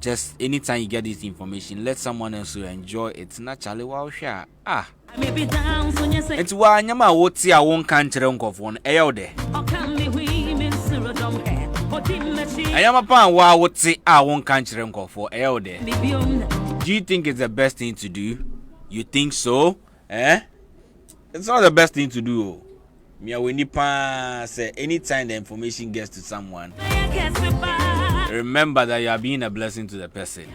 just anytime you get this information, let someone else enjoy it. Naturally, wow, share. It's why Yama would see our own country uncle for an there. I am upon why would see our own country uncle for there. Do you think it's the best thing to do? You think so? It's not the best thing to do. Me when you say anytime the information gets to someone, remember that you are being a blessing to the person.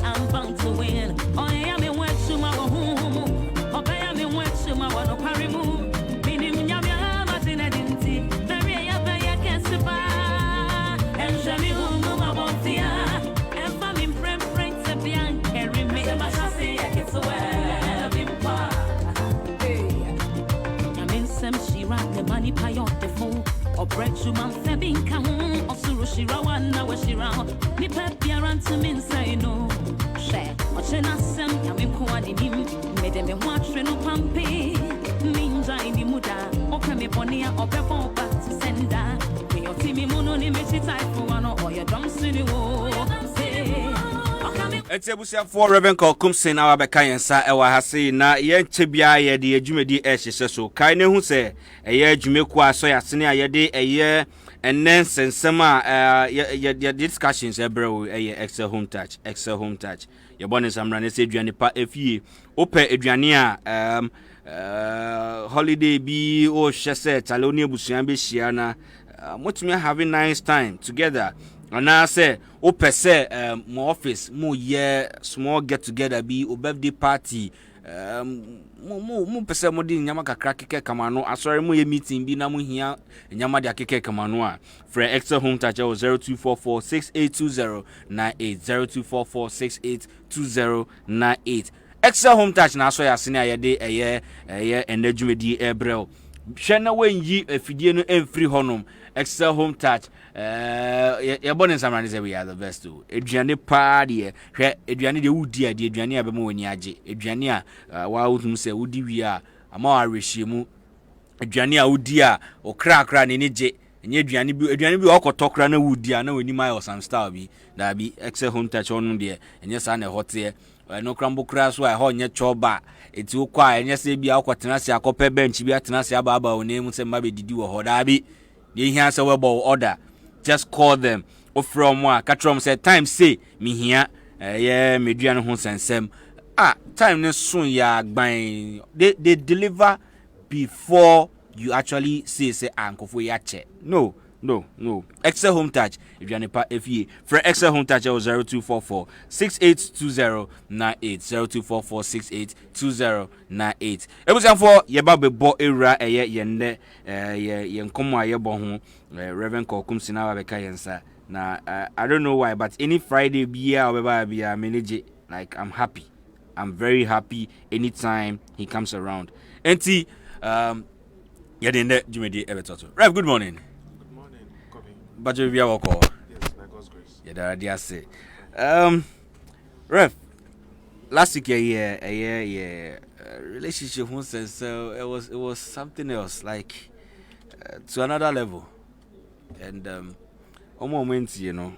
I'm bound to win. Oh, yeah, me went to my home. Oh, yeah, me went to my one of Parimu. Meaning, Yamia, Martin, I didn't see. Very, I can't survive. And Shami, my bontia. And family, friends, and young, carry me. My chassis, I get so well. I'm in some Shira, the money pay on the phone. Or break to my fabbing count. Or Surushira, one hour Shira. Me pep yarn to me say no. Share. Or Chenasem, Yamiko, made them watch Reno Pampi. Ninja in the Muda. Or Camiponia or Pepper back to sender. When your Timmy Mono, Nimiti type for one or your drums in the war. It's a for Rev.Kow Koomson our Bekayansa Ewa Hasi na yen chebia ye de adwumedi ehye so kaine hu se eye adwumeku aso ya sene ayede eye enen sensem a ye discussions ebrew eye Excel Home Touch ye bonus amra ne se aduane pa efie ope aduane a holiday bi o hye tale oni abusuan be hia na motumi having nice time together. And I say, say, my office, more small get together, be a birthday party, more person more din Yamaka crack kamano. I sorry, more meeting be namu here, and Yamada keke kamanoa. For Excel Home Touch 0244 682098 0244 682098. Excel Home Touch na so ya senior ye de eye enedwumedi ebrel. Hwena wenyi afidie no emfiri honom. Excel Home Touch your bonus amran say we are the best too. Aduane pa de hwe aduane de wudi ade aduane abema wani age aduane a wa wotum say wudi wi a ama wa rehyiemu aduane a wudi a okra ne neje enye aduane bi okotokra na wudi a na wani mai or some style bi da bi Excel Home Touch onu de enye sa na hote no krambo kra so a ho nye choba eti okwa enye se bi akotena se akope bench bi atena se aba onemu se mba be didi wo ho da bi they hear say we order. Just call them. Or from one catrom said time say me here. Yeah, me duan ho sensem. Time no soon ya gban. They deliver before you actually say uncle for ya check. No. Excel Home Touch. If you are if you for Excel Home Touch 0244 682098 0244 682098. It was for ye ba be bo era ye nde ye nkomo aye bo ho Rev.Kow Koomson our Bekayansa. Now I don't know why, but any Friday be or be I manage like I'm happy. I'm very happy anytime he comes around. And see yeah the Jumedi Evertoto. Rev, good morning. But you be our call. Yes, by God's grace. Yeah, that I say. Rev, last week relationship so it was something else, like to another level. And one moment, you know,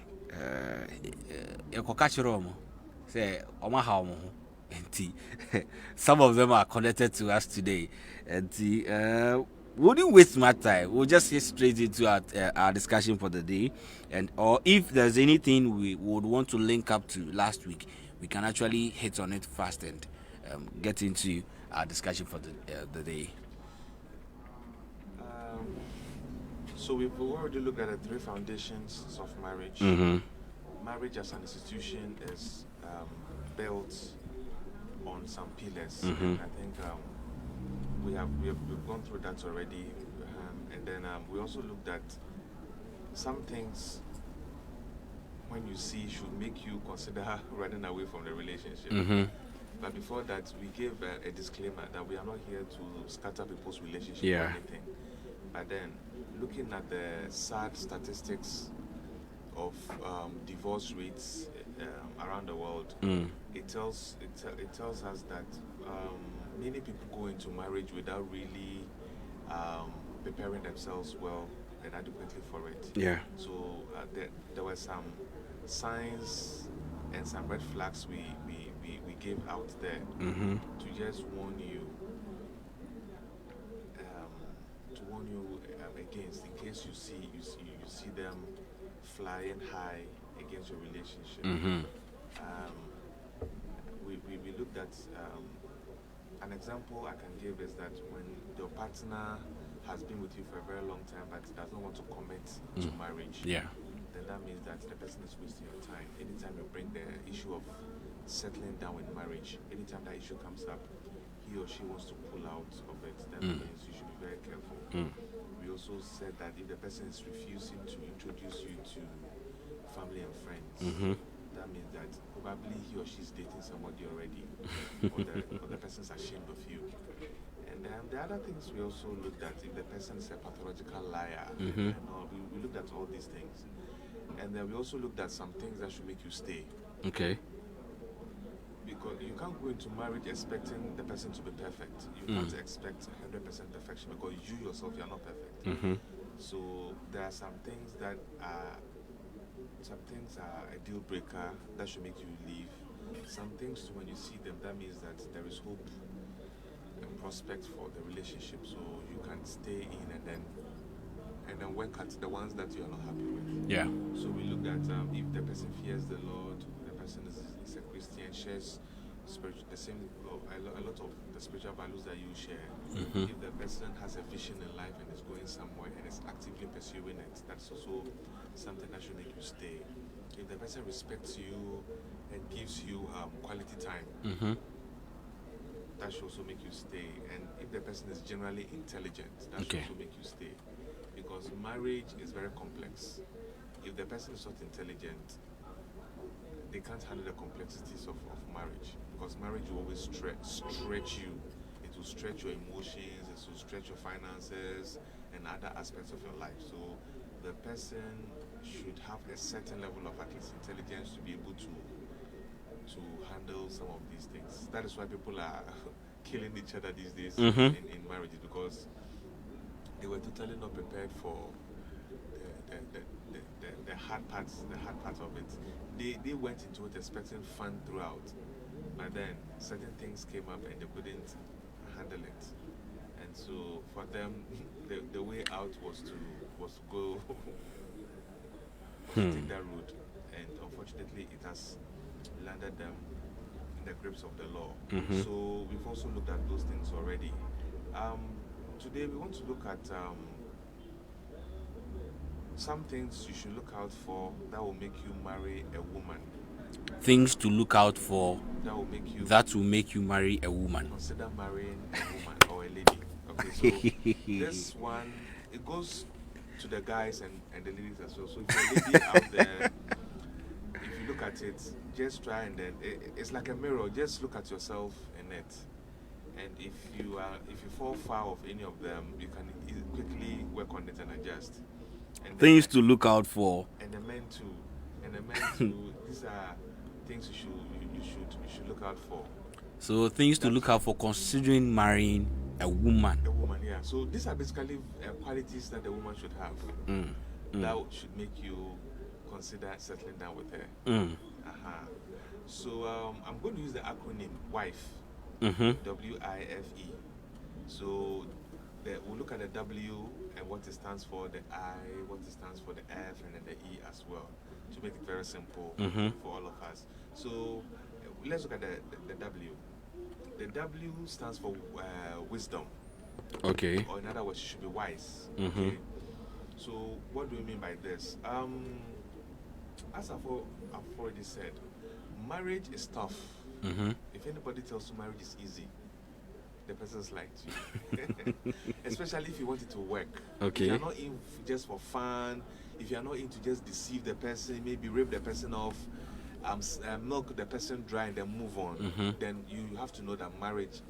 say some of them are connected to us today, and we wouldn't waste my time. We'll just get straight into our discussion for the day, and or if there's anything we would want to link up to last week, we can actually hit on it fast and get into our discussion for the day. So we've already looked at the three foundations of marriage. Mm-hmm. Marriage as an institution is built on some pillars. Mm-hmm. I think we've gone through that already, and then we also looked at some things when you see should make you consider running away from the relationship. Mm-hmm. But before that, we gave a disclaimer that we are not here to scatter people's relationship Yeah. or anything. But then, looking at the sad statistics of divorce rates around the world, it tells us that many people go into marriage without really preparing themselves well and adequately for it. Yeah. So there were some signs and some red flags we gave out there to just warn you, against, in case you see them flying high against your relationship. We looked at an example I can give is that when your partner has been with you for a very long time but does not want to commit to marriage, Yeah. then that means that the person is wasting your time. Anytime you bring the issue of settling down in marriage, anytime that issue comes up, he or she wants to pull out of it, that means you should be very careful. We also said that if the person is refusing to introduce you to family and friends, that means that probably he or she is dating somebody already, or the person is ashamed of you. And the other things we also looked at, if the person is a pathological liar, and all, we looked at all these things. And then we also looked at some things that should make you stay. Okay. Because you can't go into marriage expecting the person to be perfect. You can't expect 100% perfection because you yourself, you are not perfect. So there are some things that are a deal breaker that should make you leave. Some things, when you see them, that means that there is hope and prospect for the relationship. So you can stay in and then work at the ones that you are not happy with. Yeah. So we looked at if the person fears the Lord, the person is a Christian, shares the same, a lot of the spiritual values that you share. If the person has a vision in life and is going somewhere and is actively pursuing it, that's also something that should make you stay. If the person respects you and gives you quality time, that should also make you stay. And if the person is generally intelligent, that should also make you stay. Because marriage is very complex. If the person is not intelligent, they can't handle the complexities of marriage. Because marriage will always stretch you. It will stretch your emotions, it will stretch your finances, and other aspects of your life. So the person should have a certain level of at least intelligence to be able to handle some of these things. That is why people are killing each other these days in marriages, because they were totally not prepared for the hard parts of it. They went into it expecting fun throughout, but then certain things came up and they couldn't handle it. And so for them, the way out was to go to take that route. And unfortunately, it has landed them in the grips of the law. So we've also looked at those things already. Today we want to look at some things you should look out for that will make you marry a woman. Things to look out for that will make you marry a woman. Consider marrying a woman or a lady. Okay, so this one, it goes to the guys and the ladies as well. So if you're a lady out there, if you look at it, just try and then it's like a mirror. Just look at yourself in it, and if you fall foul of any of them, you can quickly work on it and adjust. And things to look out for. And the men too. These are things you should look out for. So things to look out for considering marrying a woman. A woman, yeah. So these are basically qualities that the woman should have. That should make you consider settling down with her. So I'm going to use the acronym WIFE. WIFE. So we'll look at the W and what it stands for, the I, what it stands for, the F, and then the E as well, to make it very simple for all of us. So let's look at the W. The W stands for wisdom. Okay. Or in other words, you should be wise. Okay. So what do we mean by this? As I've already said, marriage is tough. If anybody tells you marriage is easy, the person's lied to you. Especially if you want it to work. Okay. If you're not in just for fun, if you're not in to just deceive the person, maybe rip the person off, milk the person dry and then move on, then you have to know that marriage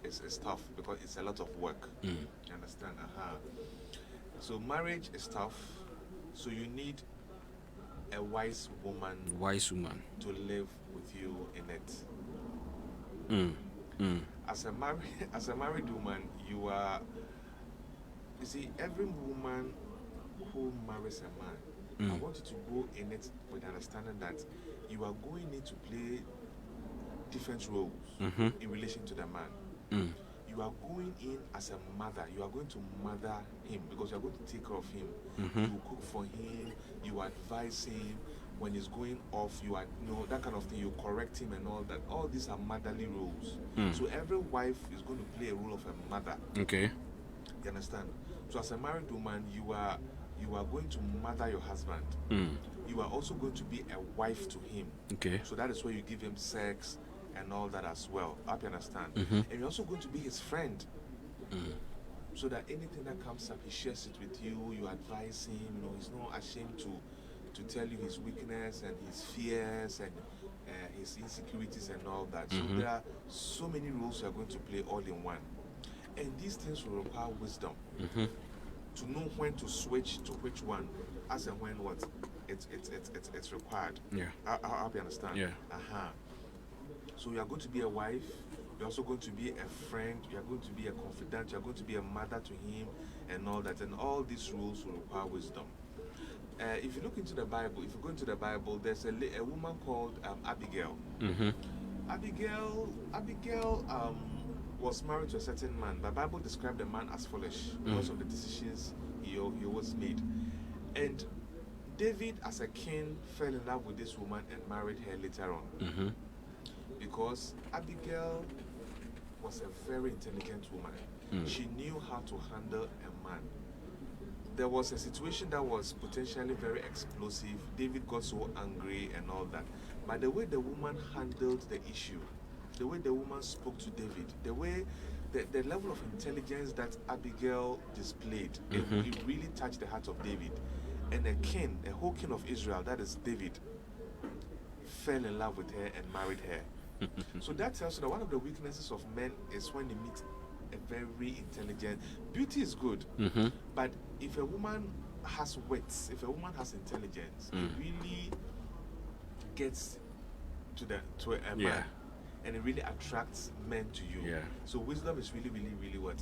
is tough because it's a lot of work. You understand? So marriage is tough. So you need a wise woman to live with you in it. As a married woman, you see, every woman who marries a man, I want you to go in it with the understanding that you are going in to play different roles in relation to the man. You are going in as a mother. You are going to mother him because you are going to take care of him. You cook for him. You advise him when he's going off. You that kind of thing. You correct him and all that. All these are motherly roles. So every wife is going to play a role of a mother. Okay. You understand? So as a married woman, you are going to mother your husband. You are also going to be a wife to him. Okay. So that is where you give him sex and all that as well. I hope you understand. And you're also going to be his friend. So that anything that comes up, he shares it with you. You advise him. He's not ashamed to tell you his weakness and his fears and his insecurities and all that. So there are so many roles you are going to play all in one. And these things will require wisdom to know when to switch to which one, as and when it's required. Yeah. I hope you understand. Yeah. So you are going to be a wife. You're also going to be a friend. You are going to be a confidant. You are going to be a mother to him, and all that. And all these rules will require wisdom. If you look into the Bible, if you go into the Bible, there's a woman called Abigail. Abigail was married to a certain man. The Bible described the man as foolish because of the decisions he was made. And David, as a king, fell in love with this woman and married her later on. Because Abigail was a very intelligent woman. She knew how to handle a man. There was a situation that was potentially very explosive. David got so angry and all that. But the way the woman handled the issue, the way the woman spoke to David, the way the level of intelligence that Abigail displayed, it really touched the heart of David. And a whole king of Israel, that is David, fell in love with her and married her. So that tells you that one of the weaknesses of men is when they meet a very intelligent. Beauty is good, but if a woman has wits, if a woman has intelligence, it really gets to a man, and it really attracts men to you. So wisdom is really, really, really what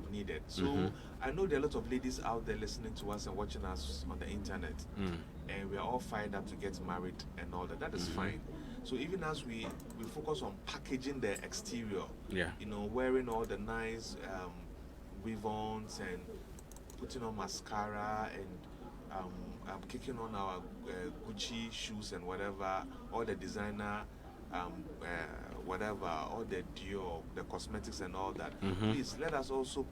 needed. So I know there are a lot of ladies out there listening to us and watching us on the internet, and we are all fired up to get married and all that. That is fine. So even as we focus on packaging the exterior, wearing all the nice weave-ons and putting on mascara and kicking on our Gucci shoes and whatever, all the designer whatever, all the Dior, the cosmetics and all that. Please let us also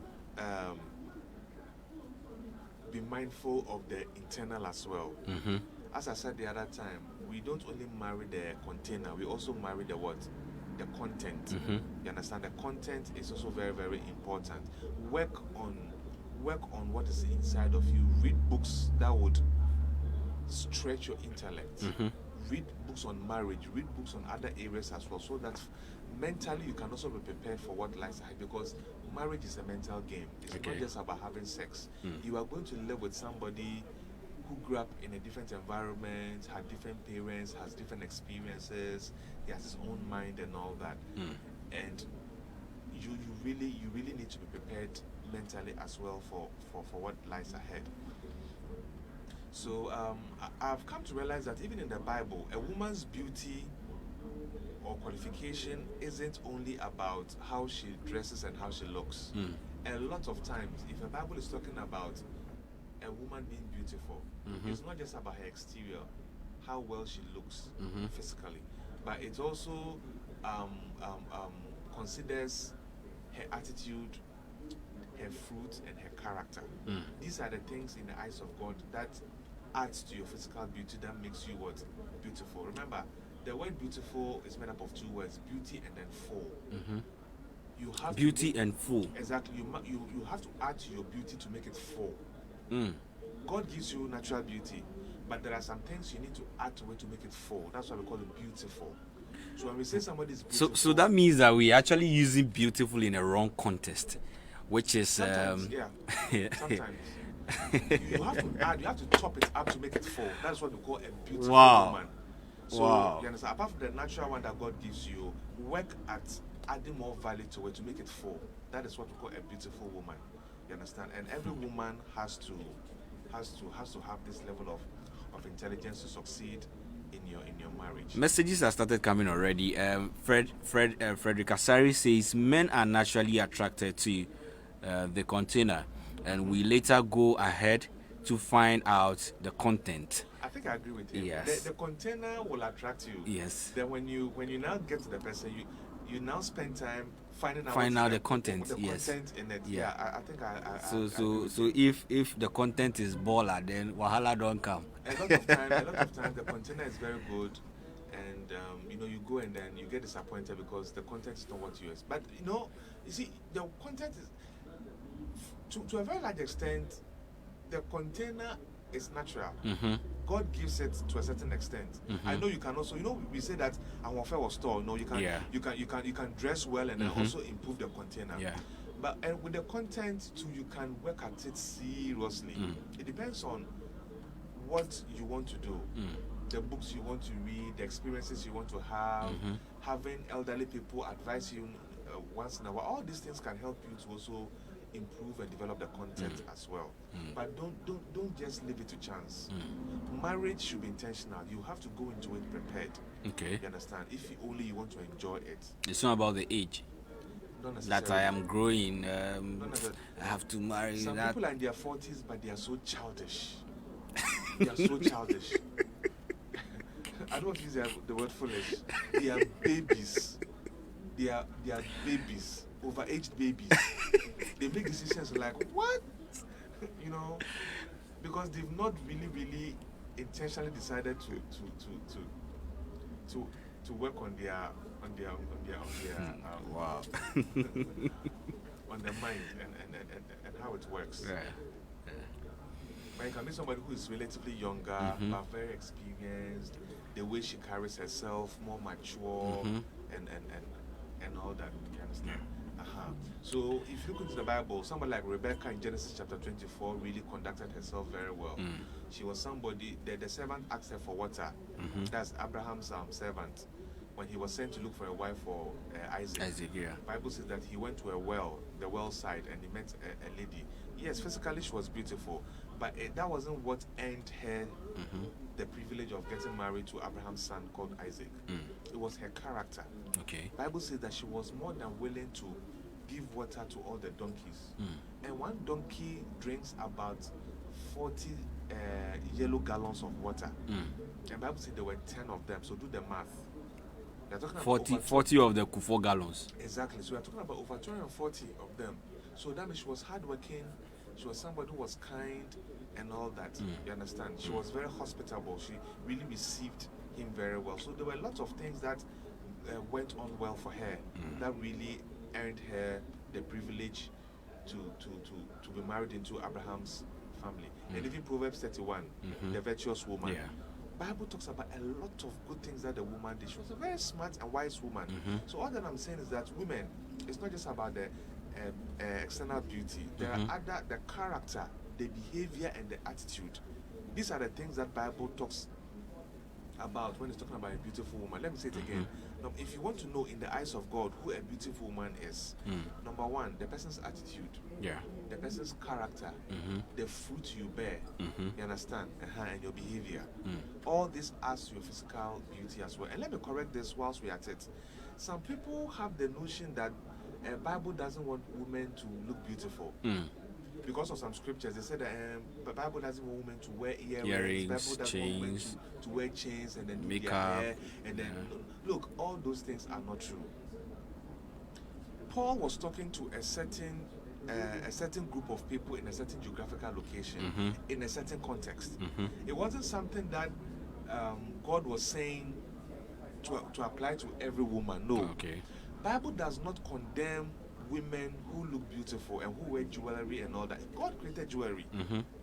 be mindful of the internal as well. As I said the other time, we don't only marry the container, we also marry the what? The content. You understand? The content is also very, very important. Work on what is inside of you. Read books that would stretch your intellect. Read books on marriage, read books on other areas as well, so that mentally you can also be prepared for what lies ahead, because marriage is a mental game. It's not just about having sex. You are going to live with somebody who grew up in a different environment, had different parents, has different experiences, he has his own mind and all that. And you really need to be prepared mentally as well for what lies ahead. So I've come to realize that even in the Bible, a woman's beauty or qualification isn't only about how she dresses and how she looks. A lot of times, if the Bible is talking about a woman being beautiful, it's not just about her exterior, how well she looks physically, but it also considers her attitude, her fruit, and her character. These are the things in the eyes of God that adds to your physical beauty, that makes you what? Beautiful. Remember, the word beautiful is made up of two words, beauty and then full. You have beauty and full. Exactly. You have to add to your beauty to make it full. God gives you natural beauty, but there are some things you need to add to it to make it full. That's why we call it beautiful. So when we say somebody is beautiful, So that means that we actually using beautiful in a wrong context, which is sometimes, sometimes you have to add, you have to top it up to make it full. That's what we call a beautiful woman. So you understand? Apart from the natural one that God gives you, work at adding more value to it to make it full. That is what we call a beautiful woman. You understand? And every woman has to have this level of intelligence to succeed in your marriage. Messages have started coming already. Frederick Asari says men are naturally attracted to the container, and we later go ahead to find out the content. I think I agree with him. Yes. The container will attract you. Yes. Then when you now get to the person, you now spend time finding out the content. Yes. Content in it. Yeah. I think I So if the content is baller, then wahala don't come. A lot of time the container is very good, and you go and then you get disappointed because the content is not what you expect. But you see, the content is to a very large extent, the container is natural. God gives it to a certain extent. I know you can also, we say that our warfare was store. You can dress well and then also improve the container. Yeah. But with the content too, you can work at it seriously. It depends on what you want to do, the books you want to read, the experiences you want to have, having elderly people advise you once in a while. All these things can help you to also improve and develop the content as well. But don't just leave it to chance. Marriage should be intentional. You have to go into it prepared. Okay. You understand? If you want to enjoy it. It's not about the age. That I am growing. I have to marry. Some people are in their 40s, but they are so childish. They are so childish. I don't use the word foolish. They are babies. They are babies, overaged babies. They make decisions like what, because they've not really intentionally decided to work on their wow. on their mind and how it works. Yeah. But you can meet somebody who is relatively younger, but very experienced, the way she carries herself, more mature, and all that. You understand? So if you look into the Bible, somebody like Rebecca in Genesis chapter 24 really conducted herself very well. She was somebody, the servant asked her for water. That's Abraham's servant. When he was sent to look for a wife for Isaac, yeah. Bible says that he went to a well, the well side, and he met a lady. Yes, physically she was beautiful, but that wasn't what earned her the privilege of getting married to Abraham's son called Isaac. It was her character. Okay. Bible says that she was more than willing to give water to all the donkeys. And one donkey drinks about 40 yellow gallons of water. And Bible says there were 10 of them. So do the math. 40 of the 4 gallons. Exactly. So we are talking about over 240 of them. So that means she was hardworking. She was somebody who was kind and all that. You understand? She was very hospitable. She really received him very well. So there were lots of things that went on well for her that really earned her the privilege to be married into Abraham's family. And even Proverbs 31, the virtuous woman. Bible talks about a lot of good things that the woman did. She was a very smart and wise woman. So all that I'm saying is that women, it's not just about the external beauty. There are other, the character, the behavior, and the attitude. These are the things that Bible talks about when it's talking about a beautiful woman. Let me say it again. Now, if you want to know in the eyes of God who a beautiful woman is, number one, the person's attitude, the person's character, the fruit you bear, you understand, and your behavior. All this adds to your physical beauty as well. And let me correct this whilst we're at it. Some people have the notion that the Bible doesn't want women to look beautiful. Because of some scriptures, they said that the Bible doesn't want women to wear earrings, the Bible doesn't want women to wear chains and then do their hair. And then, look, all those things are not true. Paul was talking to a certain group of people in a certain geographical location, in a certain context. It wasn't something that God was saying to apply to every woman. No. Okay. Bible does not condemn women who look beautiful and who wear jewelry and all that. God created jewelry.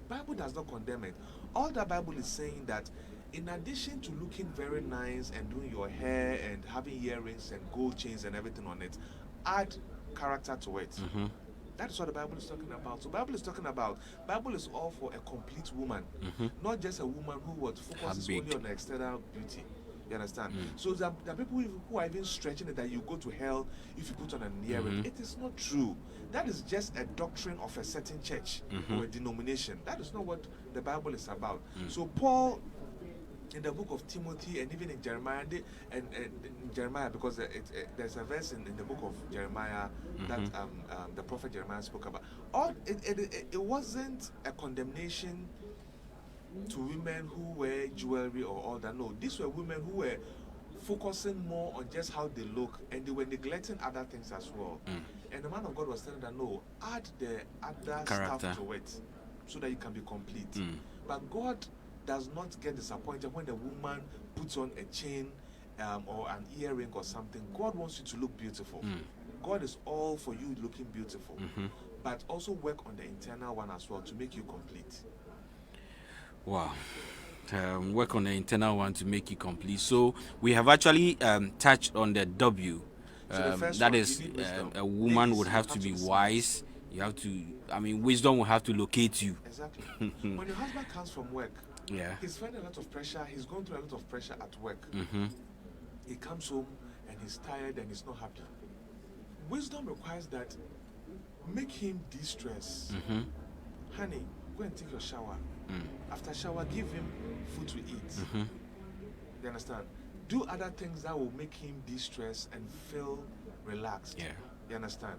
Bible does not condemn it. All the Bible is saying that in addition to looking very nice and doing your hair and having earrings and gold chains and everything on it, add character to it. That is what the Bible is talking about. So Bible is talking about, Bible is all for a complete woman, not just a woman who would focus only on the external beauty. You understand? So there are people who are even stretching it that you go to hell if you put on an earring. It is not true. That is just a doctrine of a certain church or a denomination. That is not what the Bible is about. So Paul, in the book of Timothy and even in Jeremiah, and in Jeremiah, because there's a verse in the book of Jeremiah that the prophet Jeremiah spoke about. It wasn't a condemnation to women who wear jewelry or all that. No, these were women who were focusing more on just how they look, and they were neglecting other things as well. And the man of God was telling them, no, add the other stuff to it so that you can be complete. But God does not get disappointed when the woman puts on a chain or an earring or something. God wants you to look beautiful. God is all for you looking beautiful, but also work on the internal one as well to make you complete. Wow. Work on the internal one to make you complete. So we have actually touched on the W. That is, a woman would have to be wise. You have to, wisdom will have to locate you. Exactly. When your husband comes from work, he's finding a lot of pressure. He's going through a lot of pressure at work. He comes home and he's tired and he's not happy. Wisdom requires that make him de-stress. Honey, go and take your shower. After shower, give him food to eat. You understand? Do other things that will make him de-stress and feel relaxed. You understand?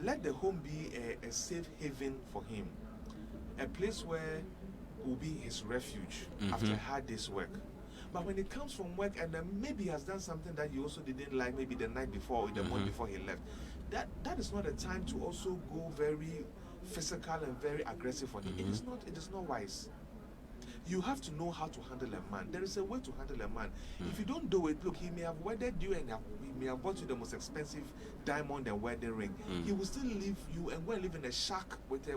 Let the home be a safe haven for him. A place where will be his refuge after a hard day's work. But when he comes from work and then maybe he has done something that you also didn't like, maybe the night before or the morning before he left, that is not a time to also go very physical and very aggressive on him. It is not wise. You have to know how to handle a man. There is a way to handle a man. If you don't do it, look, he may have wedded you and he may have bought you the most expensive diamond and wedding ring. He will still leave you and go and live in a shack with a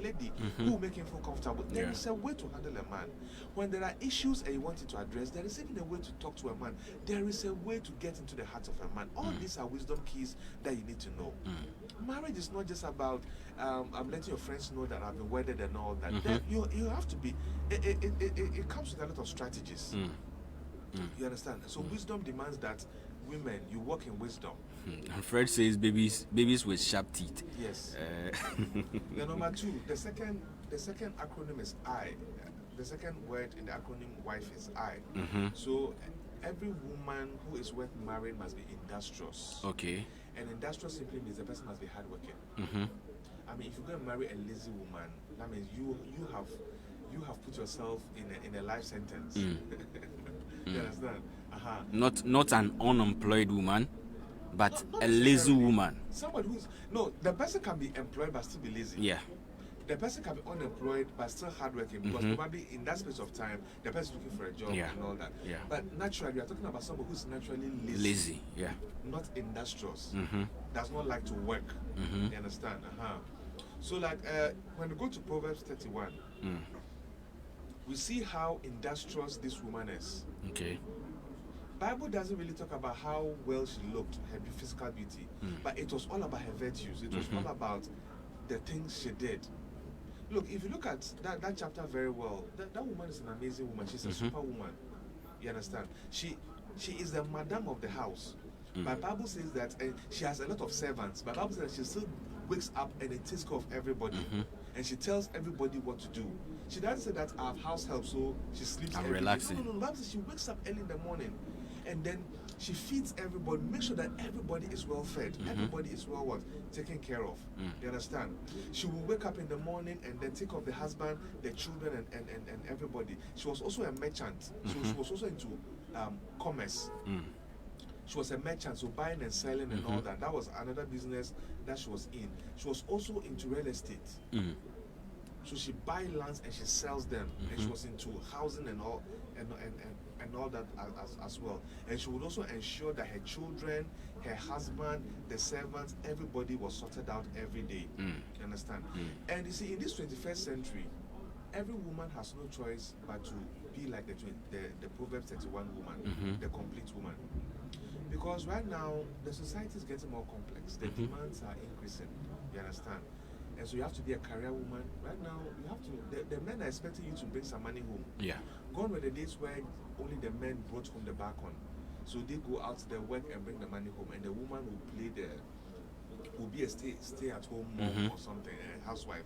lady who will make him feel comfortable. There is a way to handle a man. When there are issues and you want it to address, there is even a way to talk to a man. There is a way to get into the heart of a man. All these are wisdom keys that you need to know. Marriage is not just about I'm letting your friends know that I've been wedded and all that. You have to be. It comes with a lot of strategies. You understand? So wisdom demands that women, you work in wisdom. And Fred says babies with sharp teeth. Yes. The number two, the second acronym is I. The second word in the acronym wife is I. So every woman who is worth marrying must be industrious. Okay. And industrious simply means the person must be hardworking. If you're going to marry a lazy woman, that means you have put yourself in a life sentence. You understand? Not an unemployed woman, but not a lazy woman. Somebody the person can be employed but still be lazy. The person can be unemployed but still hardworking because probably in that space of time the person is looking for a job and all that. But naturally, we are talking about someone who's naturally lazy. Not industrious. Does not like to work. You understand? So like when we go to Proverbs 31, we see how industrious this woman is. Okay. Bible doesn't really talk about how well she looked, her physical beauty, but it was all about her virtues. It was all about the things she did. Look, if you look at that chapter very well, that woman is an amazing woman. She's a superwoman. You understand? She is the madam of the house. But Bible says that she has a lot of servants. But Bible says that she still wakes up and it takes care of everybody. And she tells everybody what to do. She doesn't say that I have house help, so she sleeps every relaxing. day. No. Bible says she wakes up early in the morning and then she feeds everybody, make sure that everybody is well fed, everybody is well taken care of. You understand? She will wake up in the morning and then take care of the husband, the children, and everybody. She was also a merchant, so she was also into commerce. She was a merchant, so buying and selling and all that. That was another business that she was in. She was also into real estate. So she buys lands and she sells them, and she was into housing and all and all that as well. And she would also ensure that her children, her husband, the servants, everybody was sorted out every day. You understand? And you see, in this 21st century, every woman has no choice but to be like the Proverbs 31 woman, the complete woman. Because right now, the society is getting more complex. The demands are increasing. You understand? And so you have to be a career woman. Right now, you have to. The men are expecting you to bring some money home. Yeah. Gone were the days where only the men brought home the bacon. So they go out to their work and bring the money home, and the woman will be a stay-at-home mom or something, a housewife.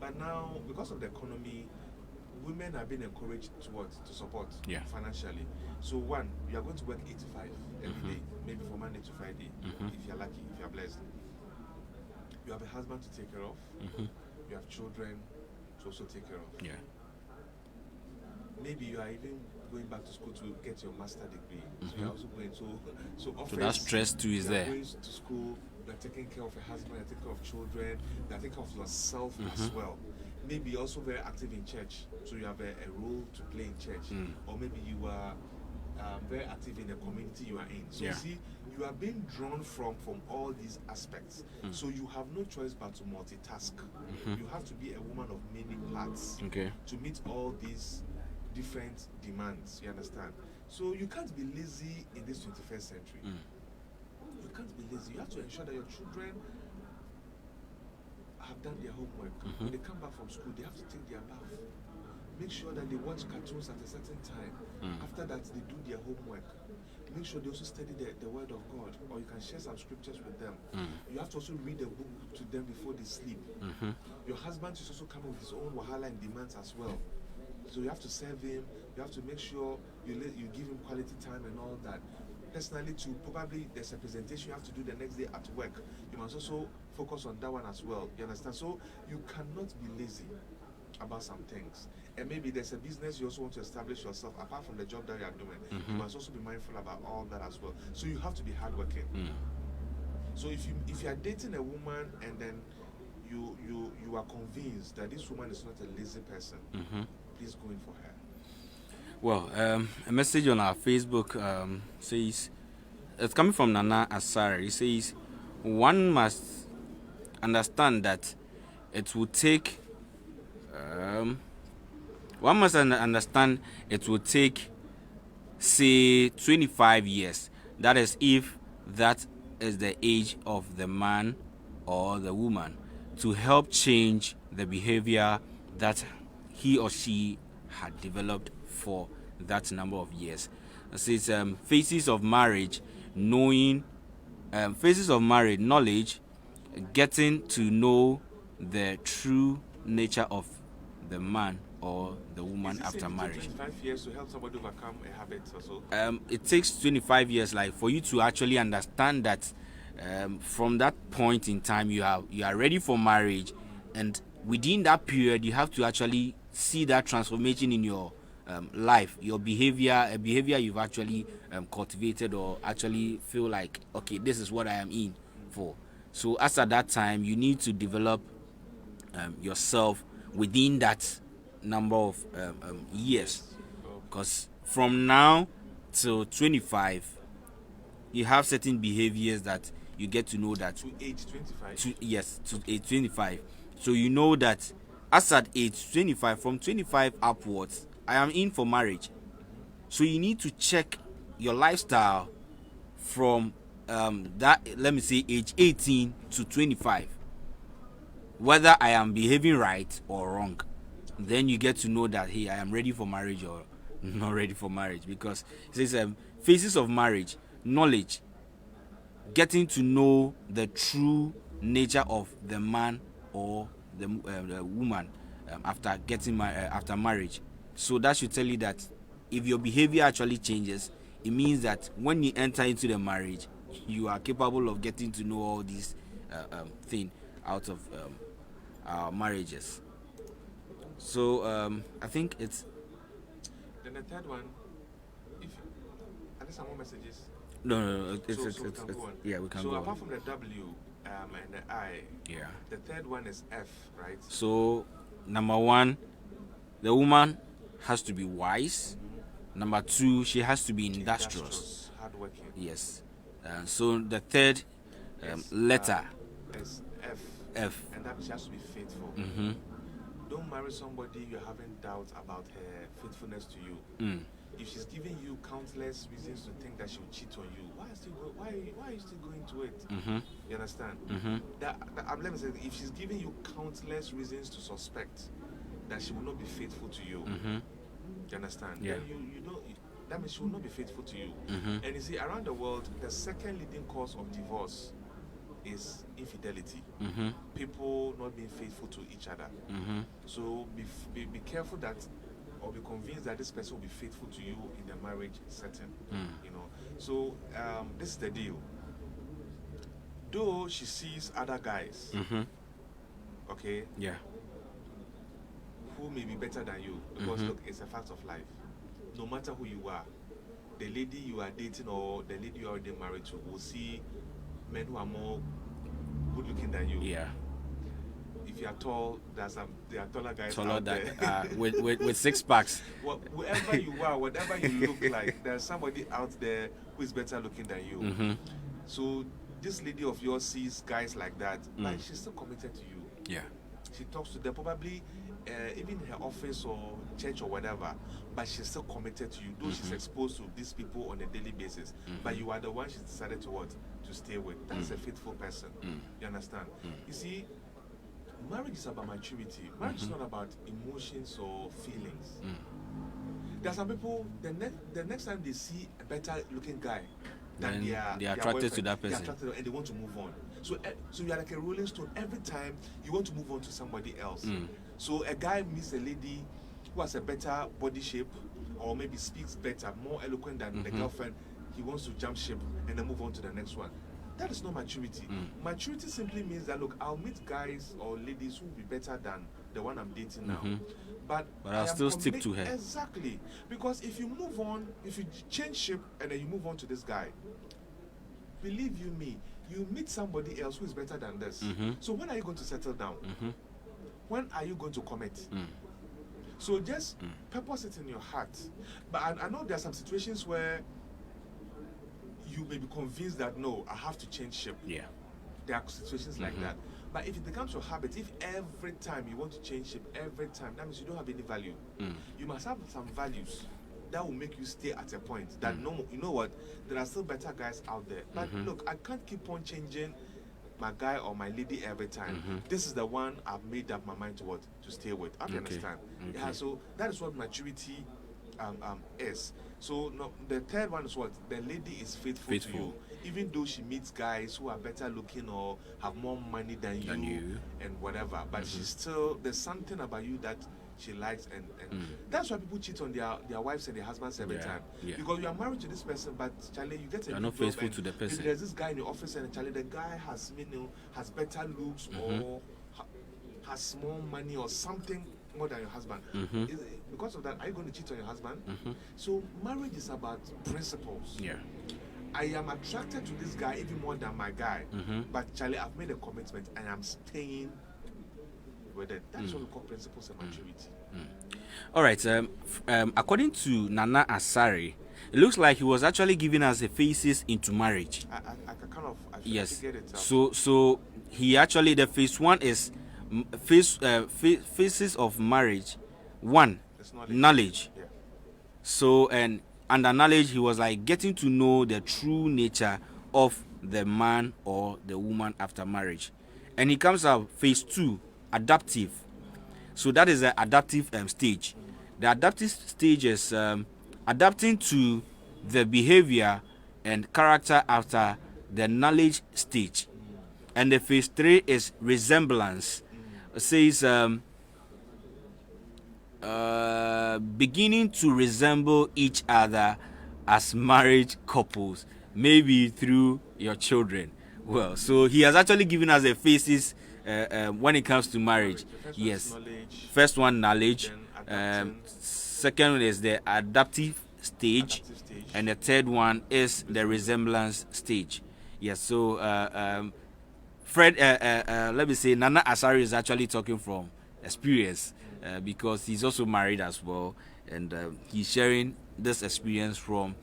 But now, because of the economy, women are being encouraged to support financially. So one, you are going to work 8 to 5 every day, maybe from Monday to Friday, if you're lucky, if you're blessed. You have a husband to take care of. You have children to also take care of. Yeah. Maybe you are even going back to school to get your master's degree. So you're also going so that stress too is there. Going to school, you're taking care of your husband, you're taking care of children, you're taking care of yourself as well. Maybe you're also very active in church, so you have a role to play in church. Or maybe you are very active in the community you are in. So you see, you are being drawn from all these aspects. So you have no choice but to multitask. You have to be a woman of many parts to meet all these different demands. You understand? So you can't be lazy in this 21st century. You can't be lazy. You have to ensure that your children have done their homework. When they come back from school, they have to take their bath. Make sure that they watch cartoons at a certain time. After that, they do their homework. Make sure they also study the word of God, or you can share some scriptures with them. You have to also read a book to them before they sleep. Your husband is also coming with his own wahala and demands as well. So you have to serve him. You have to make sure you give him quality time and all that. Personally, too, probably there's a presentation you have to do the next day at work. You must also focus on that one as well. You understand? So you cannot be lazy about some things. And maybe there's a business you also want to establish yourself apart from the job that you are doing. You must also be mindful about all that as well. So you have to be hardworking. So if you are dating a woman and then you are convinced that this woman is not a lazy person, please go in for her. Well, a message on our Facebook says, it's coming from Nana Asari. It says, one must understand that it will take, say, 25 years. That is, if that is the age of the man or the woman, to help change the behavior that he or she had developed for that number of years. It says phases of marriage, knowledge, getting to know the true nature of the man or the woman after marriage. 25 years to help somebody overcome a habit or so? It takes 25 years, like, for you to actually understand that from that point in time you are ready for marriage, and within that period you have to actually see that transformation in your life, your behavior, a behavior you've actually cultivated, or actually feel like, okay, this is what I am in for. So as at that time, you need to develop yourself within that number of years, because from now till 25 you have certain behaviors that you get to know that to age 25. To age 25. So you know that as at age 25, from 25 upwards, I am in for marriage. So you need to check your lifestyle from that, let me say, age 18 to 25, whether I am behaving right or wrong. Then you get to know that, hey, I am ready for marriage or not ready for marriage. Because it says phases of marriage, knowledge, getting to know the true nature of the man or the woman after after marriage. So that should tell you that if your behavior actually changes, it means that when you enter into the marriage, you are capable of getting to know all these things out of our marriages. So I think it's. Then the third one, are there some more messages? No. It's yeah, we can go on. So apart from the W and the I, the third one is F, right? So number one, the woman has to be wise. Number two, she has to be industrious. Hardworking. Yes. So the third letter is F. F. And that she has to be faithful. Don't marry somebody you're having doubts about her faithfulness to you. If she's giving you countless reasons to think that she'll cheat on you, why are you still going to it? You understand? Let me say, if she's giving you countless reasons to suspect that she will not be faithful to you, you understand? Yeah. Then you know that means she will not be faithful to you. And you see, around the world, the second leading cause of divorce is infidelity. People not being faithful to each other. So be careful that, or be convinced that this person will be faithful to you in the marriage setting. You know. So this is the deal. Though she sees other guys, okay, yeah, who may be better than you, because look, it's a fact of life. No matter who you are, the lady you are dating or the lady you are already married to will see men who are more good looking than you. Yeah. If you are tall, there are taller guys taller out than there. with 6 packs. Whoever you are, whatever you look like, there's somebody out there who is better looking than you. So this lady of yours sees guys like that, but she's still committed to you. Yeah. She talks to them probably even in her office or church or whatever, but she's still committed to you, though she's exposed to these people on a daily basis. But you are the one she's decided to stay with. That's a faithful person. You understand? You see, marriage is about maturity. Marriage is not about emotions or feelings. There are some people, the next time they see a better looking guy, then they are attracted to that person. They are attracted and they want to move on. So you are like a rolling stone. Every time you want to move on to somebody else. So a guy meets a lady who has a better body shape, or maybe speaks better, more eloquent than the girlfriend. He wants to jump ship and then move on to the next one. That is not maturity. Maturity simply means that, look, I'll meet guys or ladies who will be better than the one I'm dating now. But I'll still stick to her. Exactly. Because if you move on, if you change ship and then you move on to this guy, believe you me, you meet somebody else who is better than this. So when are you going to settle down? When are you going to commit? So just purpose it in your heart. But I know there are some situations where you may be convinced that, no, I have to change ship. Yeah. There are situations like that. But if it becomes your habit, if every time you want to change ship, every time, that means you don't have any value. You must have some values that will make you stay at a point that, no, you know what, there are still better guys out there. But look, I can't keep on changing my guy or my lady every time. This is the one I've made up my mind to stay with. I understand. Yeah, so that is what maturity is. So no, the third one is what? The lady is faithful to you. Even though she meets guys who are better looking or have more money than you and whatever. But she's still, there's something about you that she likes, and that's why people cheat on their wives and their husbands every time. Because you are married to this person, but Charlie, you get a you're not faithful to the person. There's this guy in your office, and Charlie, the guy has, has better looks or has more money or something more than your husband. Because of that, are you going to cheat on your husband? So marriage is about principles. Yeah. I am attracted to this guy even more than my guy, but Charlie, I've made a commitment and I'm staying with it. That's what we call principles of maturity. All right. According to Nana Asari, it looks like he was actually giving us the phases into marriage. I kind of yes. Get it. So he actually, the phase one is phases of marriage. One, knowledge. Yeah. So and under knowledge, he was like getting to know the true nature of the man or the woman after marriage. And he comes out phase two, adaptive. So that is the adaptive stage. The adaptive stage is adapting to the behavior and character after the knowledge stage. And the phase three is resemblance. It says beginning to resemble each other as married couples, maybe through your children. Well, so he has actually given us the phases when it comes to marriage. Yes. First one, knowledge. Second one is the adaptive stage. And the third one is the resemblance stage. Yes. So Fred, let me say, Nana Asari is actually talking from experience because he's also married as well, and he's sharing this experience from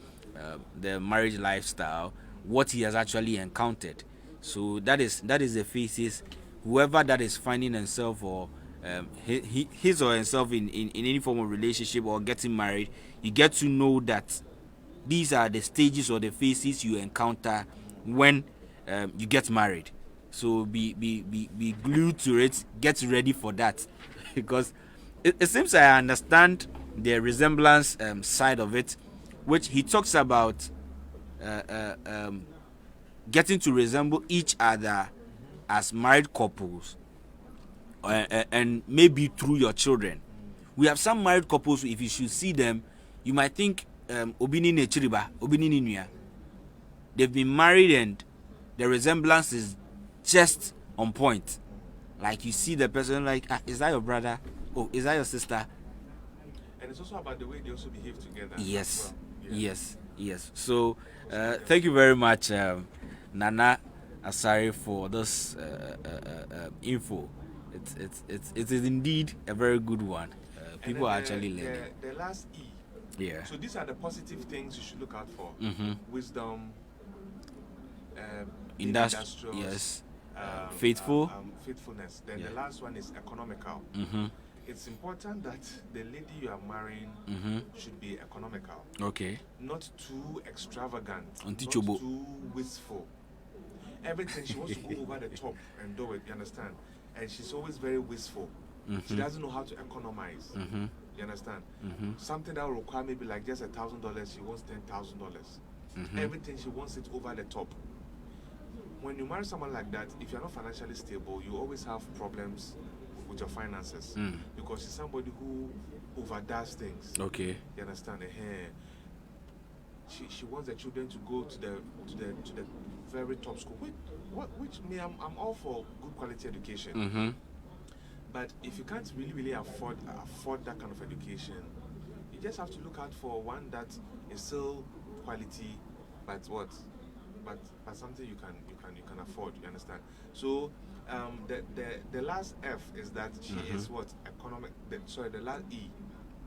the marriage lifestyle, what he has actually encountered. So that is the phases. Whoever that is finding himself or his or himself in any form of relationship or getting married, you get to know that these are the stages or the phases you encounter when you get married. So be glued to it. Get ready for that, because it seems I understand the resemblance side of it, which he talks about getting to resemble each other as married couples, and maybe through your children. We have some married couples, if you should see them, you might think Obini ne Chiriba, Obini ni Nua. They've been married and the resemblance is just on point. Like you see the person like, is that your brother? Oh, is that your sister? And it's also about the way they also behave together. Yes, well. Yeah. yes. So thank you very much, Nana Asari, for this info. It is indeed a very good one. People are actually learning. The last E. Yeah. So these are the positive things you should look out for. Wisdom, Industrious, yes. Faithfulness. Then the last one is economical. It's important that the lady you are marrying should be economical. Okay. Not too extravagant. Not Unteachable. too wasteful. Everything she wants to go over the top and do it, you understand? And she's always very wasteful. She doesn't know how to economize. You understand? Something that will require maybe like just $1,000, she wants $10,000. Everything she wants it over the top. When you marry someone like that, if you're not financially stable, you always have problems with your finances because she's somebody who overdoes things. Okay. You understand? She wants the children to go to the very top school. Which me, I'm all for good quality education. But if you can't really afford that kind of education, you just have to look out for one that is still quality, but something you can afford. You understand? So the last F is that she is what? Economic. The last E,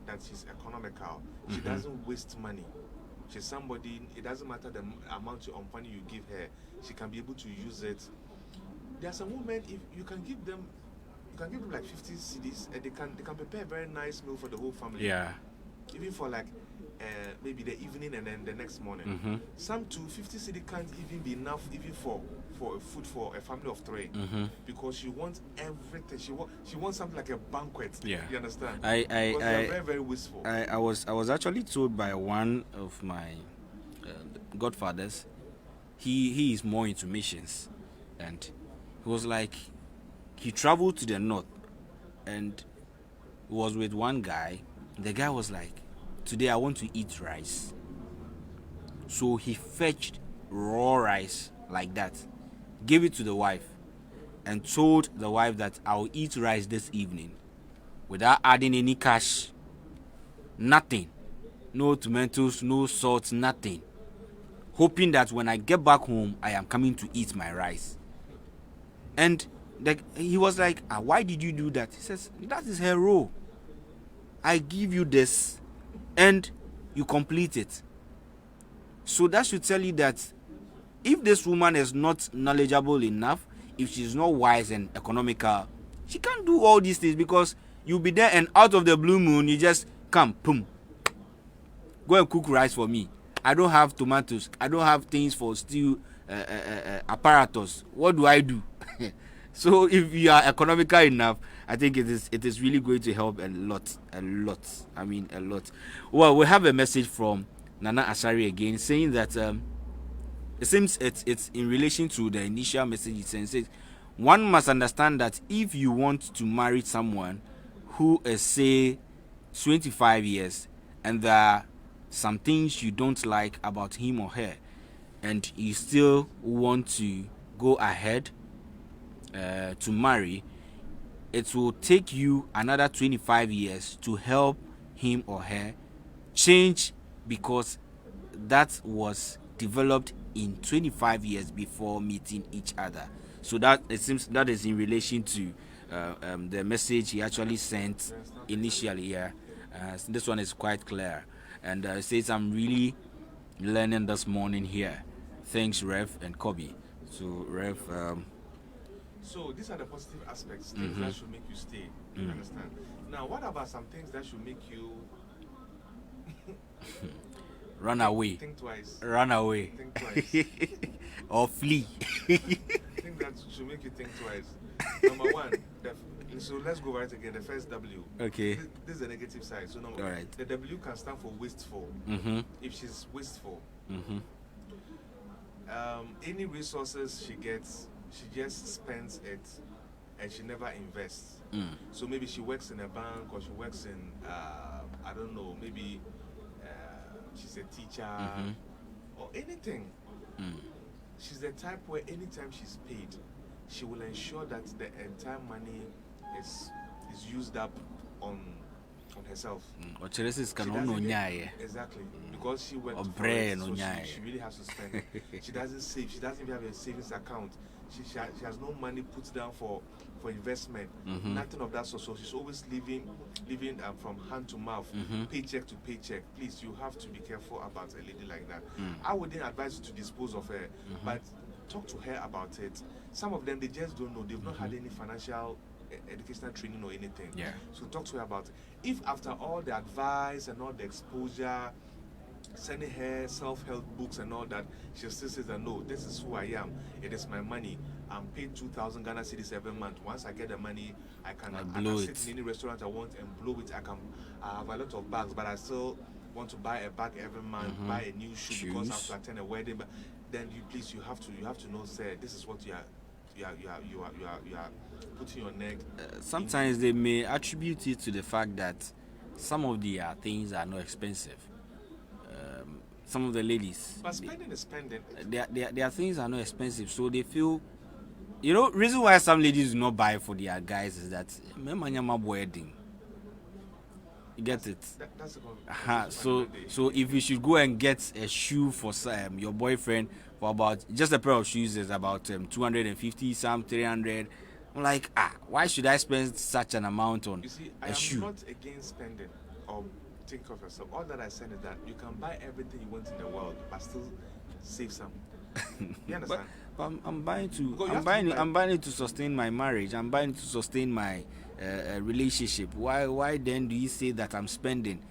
that she's economical. She doesn't waste money. She's somebody, it doesn't matter the amount of money you give her, she can be able to use it. There are some women, if you can give them like 50 cedis, and they can prepare a very nice meal for the whole family. Yeah. Even for like maybe the evening and then the next morning. Some 250 cedi can't even be enough even for food for a family of 3 because she wants everything. She wants something like a banquet. Yeah. You understand? I very, very wistful. I was actually told by one of my godfathers, he is more into missions, and he was like, he traveled to the north and was with one guy. The guy was like, today I want to eat rice. So he fetched raw rice like that, gave it to the wife, and told the wife that I'll eat rice this evening without adding any cash, nothing, no tomatoes, no salt, nothing, hoping that when I get back home I am coming to eat my rice. And he was like, why did you do that? He says, that is her role. I give you this and you complete it. So that should tell you that if this woman is not knowledgeable enough, if she's not wise and economical, she can't do all these things, because you'll be there and out of the blue moon you just come, boom, go and cook rice for me. I don't have tomatoes, I don't have things for stew apparatus. What do I do? So if you are economical enough, I think it is really going to help a lot. I mean, a lot. Well, we have a message from Nana Asari again, saying that it seems it's in relation to the initial message. It says one must understand that if you want to marry someone who is, say, 25 years, and there are some things you don't like about him or her, and you still want to go ahead to marry, it will take you another 25 years to help him or her change, because that was developed in 25 years before meeting each other. So that it seems that is in relation to the message he actually sent initially. Yeah, so this one is quite clear, and it says, "I'm really learning this morning here. Thanks, Rev and Kobe." So, Rev. So these are the positive aspects, things that should make you stay. You understand? Now, what about some things that should make you Run away. think twice? Run away. Think twice. Or flee. Think that should make you think twice. Number one, so let's go right again. The first W. Okay. This is the negative side. So number Alright. the W can stand for wasteful. If she's wasteful, any resources she gets, she just spends it, and she never invests. So maybe she works in a bank, or she works in I don't know, maybe she's a teacher or anything. She's the type where anytime she's paid, she will ensure that the entire money is used up on herself. Exactly, because she works for it, so she really has to spend it. She doesn't save. She doesn't even have a savings account. She has no money put down for investment. Nothing of that sort. So she's always living from hand to mouth, paycheck to paycheck. Please, you have to be careful about a lady like that. I wouldn't advise you to dispose of her, but talk to her about it. Some of them, they just don't know. They've not had any financial educational training or anything. So talk to her about it. If after all the advice and all the exposure, sending her self-help books and all that, she still says that no, this is who I am, it is my money, I'm paid 2,000 Ghana cedis every month. Once I get the money, I can sit in any restaurant I want and blow it. I have a lot of bags, but I still want to buy a bag every month, buy a new shoe because I have to attend a wedding. But then you have to know, sir, this is what you are putting your neck. Sometimes they may attribute it to the fact that some of the things are not expensive. Some of the ladies, but spending is spending. Their things are not expensive, so they feel. Reason why some ladies do not buy for their guys is that wedding. You get it? That's the So if you should go and get a shoe for your boyfriend for about just a pair of shoes is about 250, some 300. I'm like, why should I spend such an amount on a shoe? I am not against spending or think of yourself. All that I said is that you can buy everything you want in the world, but still save some. You understand? But I'm buying it to sustain my marriage. I'm buying it to sustain my relationship. Why then do you say that I'm spending?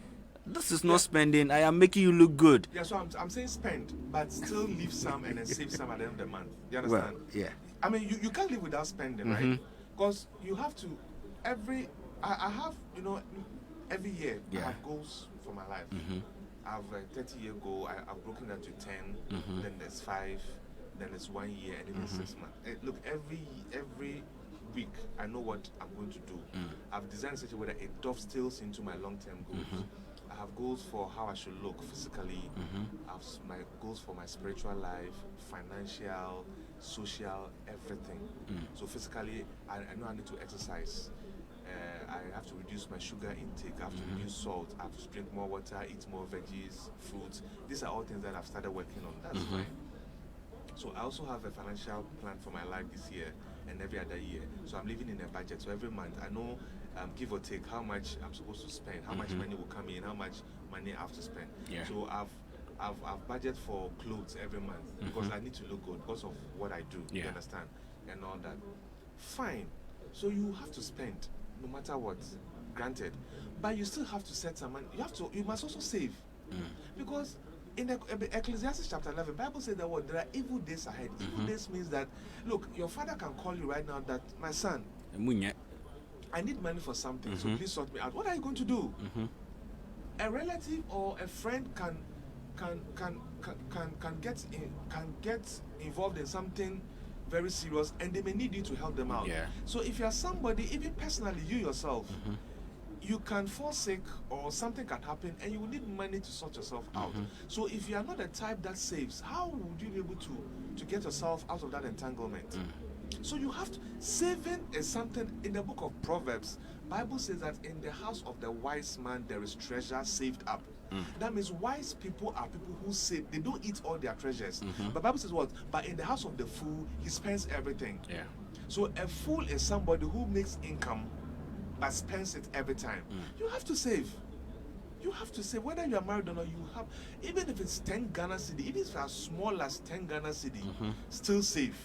This is not spending. I am making you look good. Yeah, so I'm saying spend, but still leave some and then save some at the end of the month. You understand? Well, yeah. I mean, you can't live without spending, right? Because you have to. I have, every year I have goals for my life. I have a 30-year goal. I've broken that to 10. Then there's 5. Then there's 1 year, and then there's 6 months. Look, every week I know what I'm going to do. I've designed such a way that it dovetails into my long-term goals. I have goals for how I should look physically. I have my goals for my spiritual life, financial, social, everything. So physically, I know I need to exercise. I have to reduce my sugar intake. I have to reduce salt. I have to drink more water, eat more veggies, fruits. These are all things that I've started working on. That's fine. So I also have a financial plan for my life this year and every other year. So I'm living in a budget. So every month I know, give or take, how much I'm supposed to spend, how much money will come in, how much money I have to spend. So I've budget for clothes every month because I need to look good because of what I do. You understand? And all that. Fine. So you have to spend no matter what. Granted. But you still have to set some money. You must also save. Because in Ecclesiastes chapter 11, Bible says that there are evil days ahead. Evil days means that, look, your father can call you right now that, my son, I need money for something, so please sort me out. What are you going to do? A relative or a friend can get involved in something very serious, and they may need you to help them out. So if you are somebody, even personally, you yourself, you can fall sick or something can happen and you will need money to sort yourself out. So if you are not the type that saves, how would you be able to get yourself out of that entanglement? So you have to, saving is something in the book of Proverbs. Bible says that in the house of the wise man there is treasure saved up. That means wise people are people who save. They don't eat all their treasures. But Bible says what? But in the house of the fool, he spends everything. So a fool is somebody who makes income but spends it every time. You have to save. You have to save. Whether you are married or not, you have, even if it's 10 Ghana cedi, even if it's as small as 10 Ghana cedi, still save.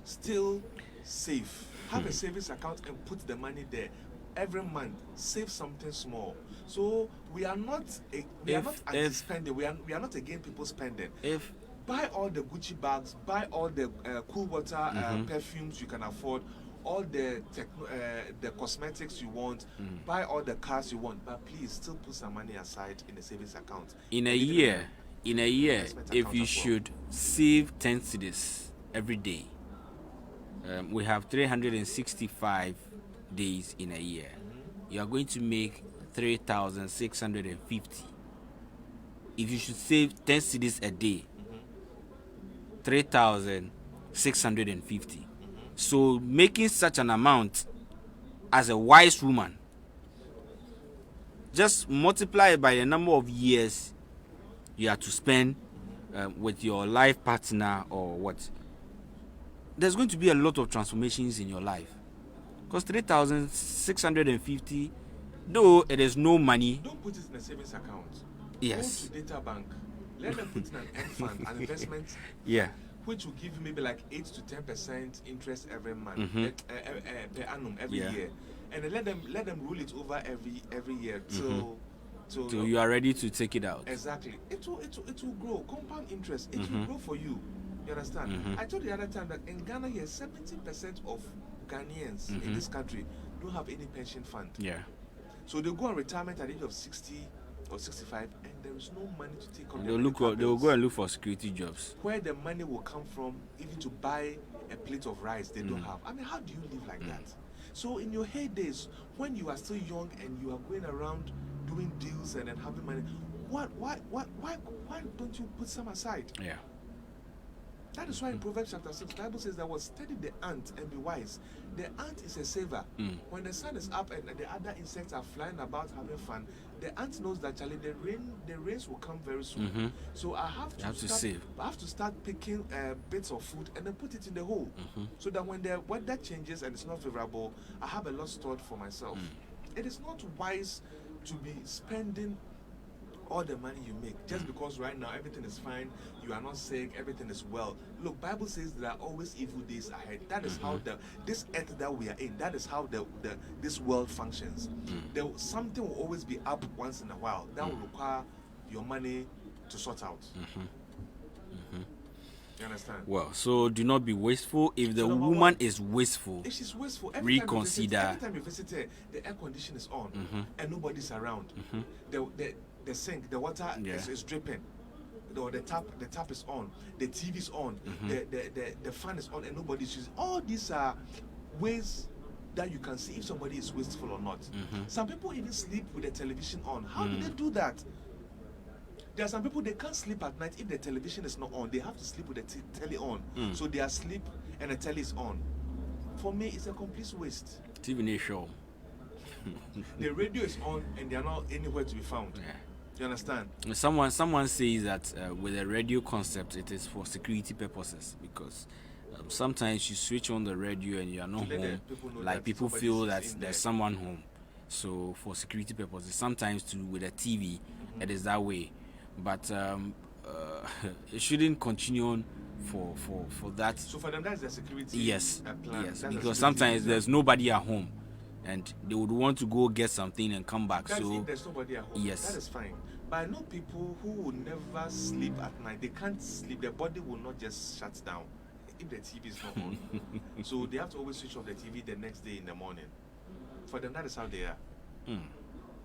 Still save. Have a savings account and put the money there. Every month, save something small. So we are not anti-spending. We are not against people spending. Buy all the Gucci bags, buy all the cool water perfumes you can afford, all the cosmetics you want, buy all the cars you want, but please still put some money aside in the savings account. In a year, if you should save 10 cedis every day, we have 365 days in a year. You are going to make 3,650. If you should save 10 cedis a day, 3,650. So making such an amount as a wise woman, just multiply it by the number of years you have to spend with your life partner or what. There's going to be a lot of transformations in your life. Because 3,650, though it is no money. Don't put it in a savings account. Yes. Go to data bank. Let them put in an end fund, an investment. Yeah. Which will give you maybe like 8 to 10% interest every month, per annum every year, and then let them rule it over every year till you are ready to take it out. Exactly. It will grow. Compound interest. It will grow for you. You understand? I told you the other time that in Ghana here, 70% of Ghanaians in this country don't have any pension fund. Yeah. So they go on retirement at the age of 60 or 65, and there is no money to take on. They will go and look for security jobs. Where the money will come from, even to buy a plate of rice, they don't have. I mean, how do you live like that? So in your heydays, when you are still young and you are going around doing deals and then having money, why don't you put some aside? Yeah. That is why in Proverbs chapter 6, the Bible says that was study the ant and be wise. The ant is a saver. When the sun is up and the other insects are flying about having fun, the ant knows that Charlie, the rains will come very soon. So I have to save. I have to start picking bits of food and then put it in the hole, so that when the weather changes and it's not favorable, I have a lot stored for myself. It is not wise to be spending all the money you make just because right now everything is fine, you are not sick, everything is well. Look, Bible says there are always evil days ahead. That is how this earth that we are in, that is how this world functions. Something will always be up once in a while that will require your money to sort out. You understand? Well, so do not be wasteful. If the woman is wasteful, if she's wasteful, reconsider. Every time you visit her, the air condition is on and nobody's around. The sink, the water is dripping. The tap is on. The TV is on. The fan is on and nobody's using. All these are ways that you can see if somebody is wasteful or not. Some people even sleep with the television on. How do they do that? There are some people, they can't sleep at night if the television is not on. They have to sleep with the telly on. So they are asleep and the telly is on. For me, it's a complete waste. TV show. The radio is on and they are not anywhere to be found. You understand? Someone says that with a radio concept, it is for security purposes, because sometimes you switch on the radio and you are not home. Like people feel that there's someone home. So for security purposes, sometimes too with a TV, it is that way. But it shouldn't continue on for that. So for them, that's the security. Yes, plan. yes. Because sometimes there's nobody at home, and they would want to go get something and come back. That's so if there's nobody at home. Yes, that is fine. But I know people who will never sleep at night. They can't sleep. Their body will not just shut down if the TV is not on. So they have to always switch off the TV the next day in the morning. For them, that is how they are. You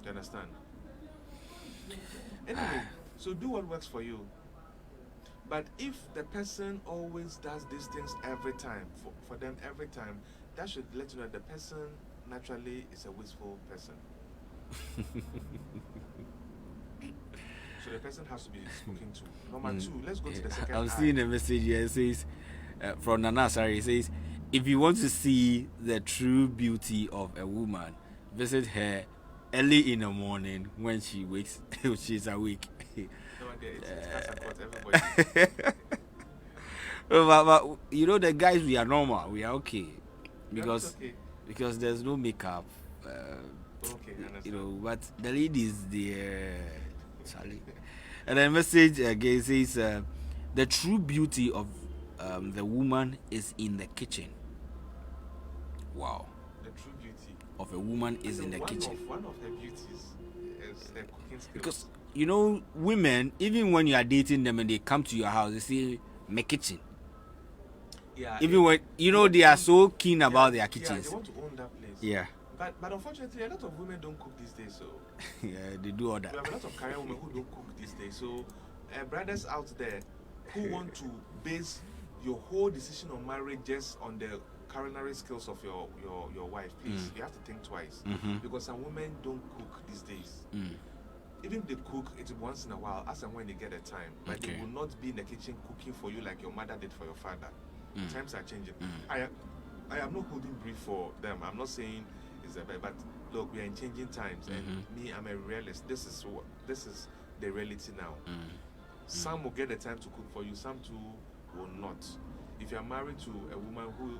understand? Anyway, so do what works for you. But if the person always does these things every time, for them every time, that should let you know that the person naturally is a wasteful person. So the person has to be spoken to. Number 2, let's go to the second. I'm seeing a message here. It says from Nana. Sorry, it says, if you want to see the true beauty of a woman, visit her early in the morning when she wakes. She's awake. But you know, the guys, we are normal. We are okay. Because okay. because there's no makeup. Okay, I understand. You know, but the ladies, Charlie. And the message again says, the true beauty of the woman is in the kitchen. Wow. The true beauty Of a woman is in the kitchen. One of her beauties is her cooking skills. Because, you know, women, even when you are dating them and they come to your house, they say, my kitchen. Yeah. Even when, you know, they are so keen about their kitchens. Yeah, they want to own that place. Yeah. But unfortunately, a lot of women don't cook these days. So Yeah, they do all that. we have a lot of career women who don't cook these days. So brothers out there who want to base your whole decision on marriage just on the culinary skills of your wife, please, you have to think twice. Because some women don't cook these days. Even if they cook, it's once in a while, as and when they get the time. But they will not be in the kitchen cooking for you like your mother did for your father. Times are changing. I am not holding brief for them. I'm not saying it's a bad, but look, we are in changing times, and me, I'm a realist. This is the reality now. Some will get the time to cook for you, some too will not. If you are married to a woman who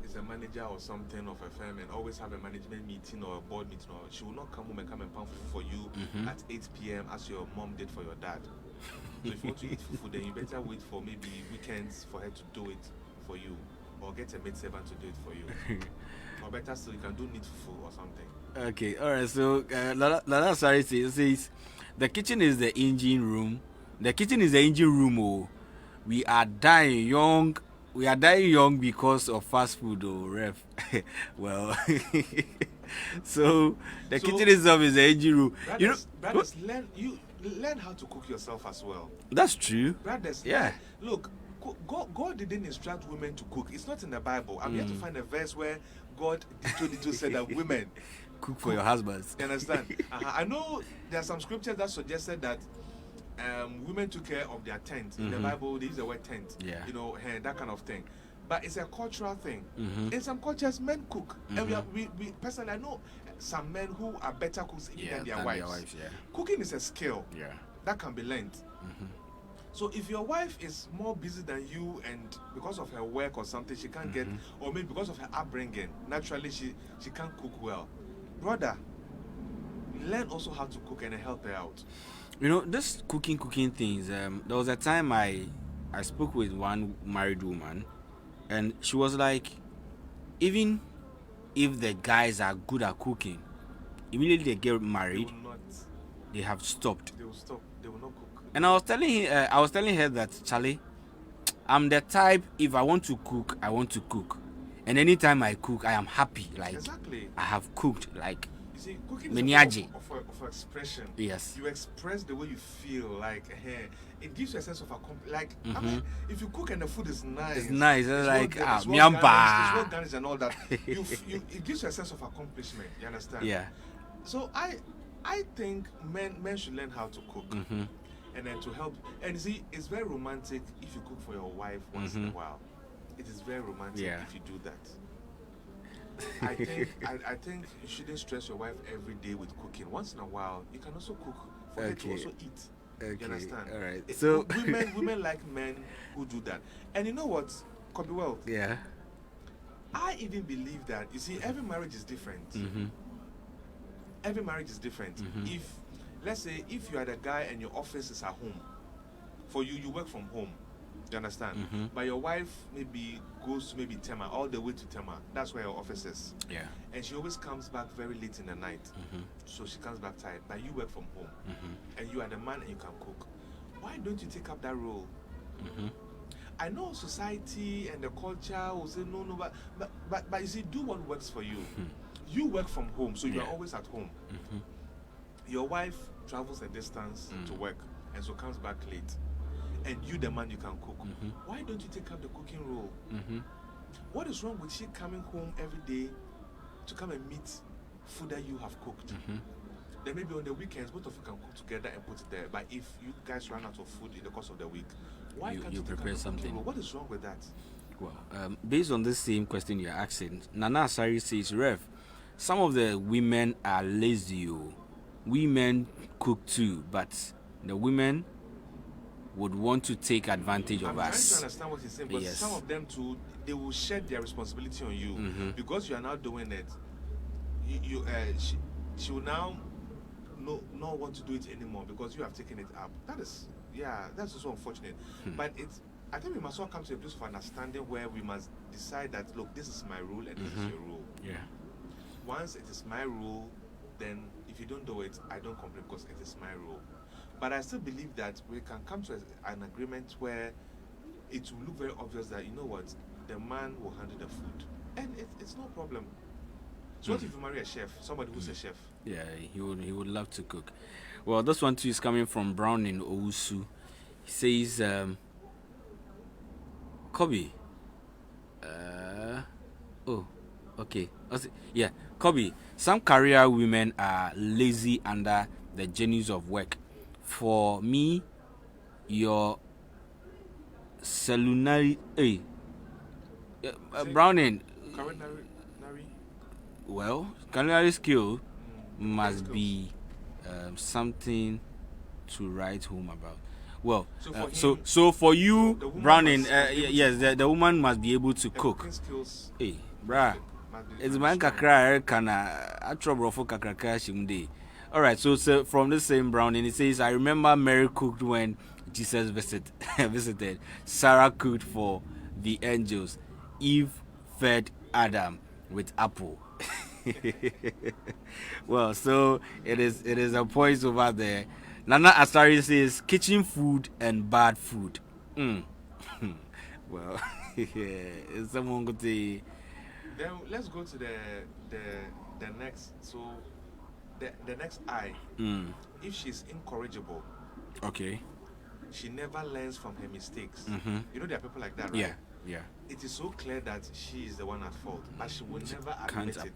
is a manager or something of a firm and always have a management meeting or a board meeting, or she will not come home and come and pound fufu for you at 8 p.m. as your mom did for your dad. So if you want to eat fufu, then you better wait for maybe weekends for her to do it for you, or get a maid servant to do it for you. Or better still, you can do neat fufu or something. Okay, all right. So, Lala Sari says, the kitchen is the engine room. The kitchen is the engine room. Oh, we are dying young. We are dying young because of fast food. Oh, Rev. Well, so the kitchen itself is the engine room. Brothers, learn how to cook yourself as well. That's true. Brothers, Yeah. Look, God didn't instruct women to cook. It's not in the Bible. I'm yet to find a verse where God said that women cook for your husbands. You understand? I know there are some scriptures that suggested that women took care of their tent. In the Bible, they use the word tent. Yeah. You know, that kind of thing. But it's a cultural thing. In some cultures, men cook. And we personally, I know some men who are better cooks than their wives. Yeah. Cooking is a skill Yeah. that can be learned. So if your wife is more busy than you, and because of her work or something she can't get, or maybe because of her upbringing, naturally she can't cook well, brother, learn also how to cook and help her out. You know, this cooking things, there was a time I spoke with one married woman, and she was like, even if the guys are good at cooking, immediately they get married, they have stopped. They will stop. They will not cook. And I was telling her that, Charlie, I'm the type, if I want to cook, I want to cook. And anytime I cook, I am happy. Like, exactly. I have cooked. Like, you see, cooking is Miniaji. of expression. Yes. You express the way you feel. Like, it gives you a sense of like, I mean, if you cook and the food is nice. It's nice. It's like, it's miamba. well garnished and all that. It gives you a sense of accomplishment. You understand? Yeah. So I think men should learn how to cook. And then to help, and see, it's very romantic if you cook for your wife once in a while. It is very romantic if you do that. I think you shouldn't stress your wife every day with cooking. Once in a while, you can also cook for her to also eat. Okay. You understand? All right. So women like men who do that. And you know what, Copywell? Yeah. I even believe that, you see, every marriage is different. Every marriage is different. Let's say if you are the guy and your office is at home, for you work from home, you understand? But your wife maybe goes to maybe Tema, all the way to Tema. That's where your office is. Yeah. And she always comes back very late in the night. So she comes back tired. But you work from home. And you are the man and you can cook. Why don't you take up that role? I know society and the culture will say no, but you see, do what works for you. You work from home, so you are always at home. Your wife travels a distance to work and so comes back late, and you, the man, you can cook. Why don't you take up the cooking role? What is wrong with she coming home every day to come and meet food that you have cooked? Then maybe on the weekends both of you can cook together and put it there. But if you guys run out of food in the course of the week, why can't you prepare something? What is wrong with that? Well, based on this same question you're asking, Nana Asari says, Rev, some of the women are lazy. Women cook too, but the women would want to take advantage of I'm trying to us. understand what he's saying, but Yes. some of them too, they will shed their responsibility on you because you are now doing it. She will now not want to do it anymore because you have taken it up. That's also unfortunate. But I think we must all come to a place of understanding where we must decide that, look, this is my rule and this is your rule. Yeah. Once it is my rule, then if you don't do it, I don't complain because it is my rule. But I still believe that we can come to an agreement where it will look very obvious that, you know what, the man will handle the food. And it's no problem. So what if you marry a chef, somebody who's a chef? Yeah, he would love to cook. Well, this one too is coming from Brown in Owusu. He says, Kobe. Okay. Yeah, Kobe. Some career women are lazy under the genius of work. For me, your culinary, Browning. Well, culinary skill must be something to write home about. Well, so for you, Browning, yes, the woman must be able to cook. Hey, brah, it's my kakra kana trouble for kakra shimde. All right, so from the same Browning, it says, I remember Mary cooked when Jesus visited. Sarah cooked for the angels. Eve fed Adam with apple. Well, so it is a point over there. Nana Asari says kitchen food and bad food. Well, yeah, someone could say. Then let's go to the next. So the next I. If she's incorrigible, okay, she never learns from her mistakes. You know there are people like that, right? Yeah. It is so clear that she is the one at fault, but she will never admit it.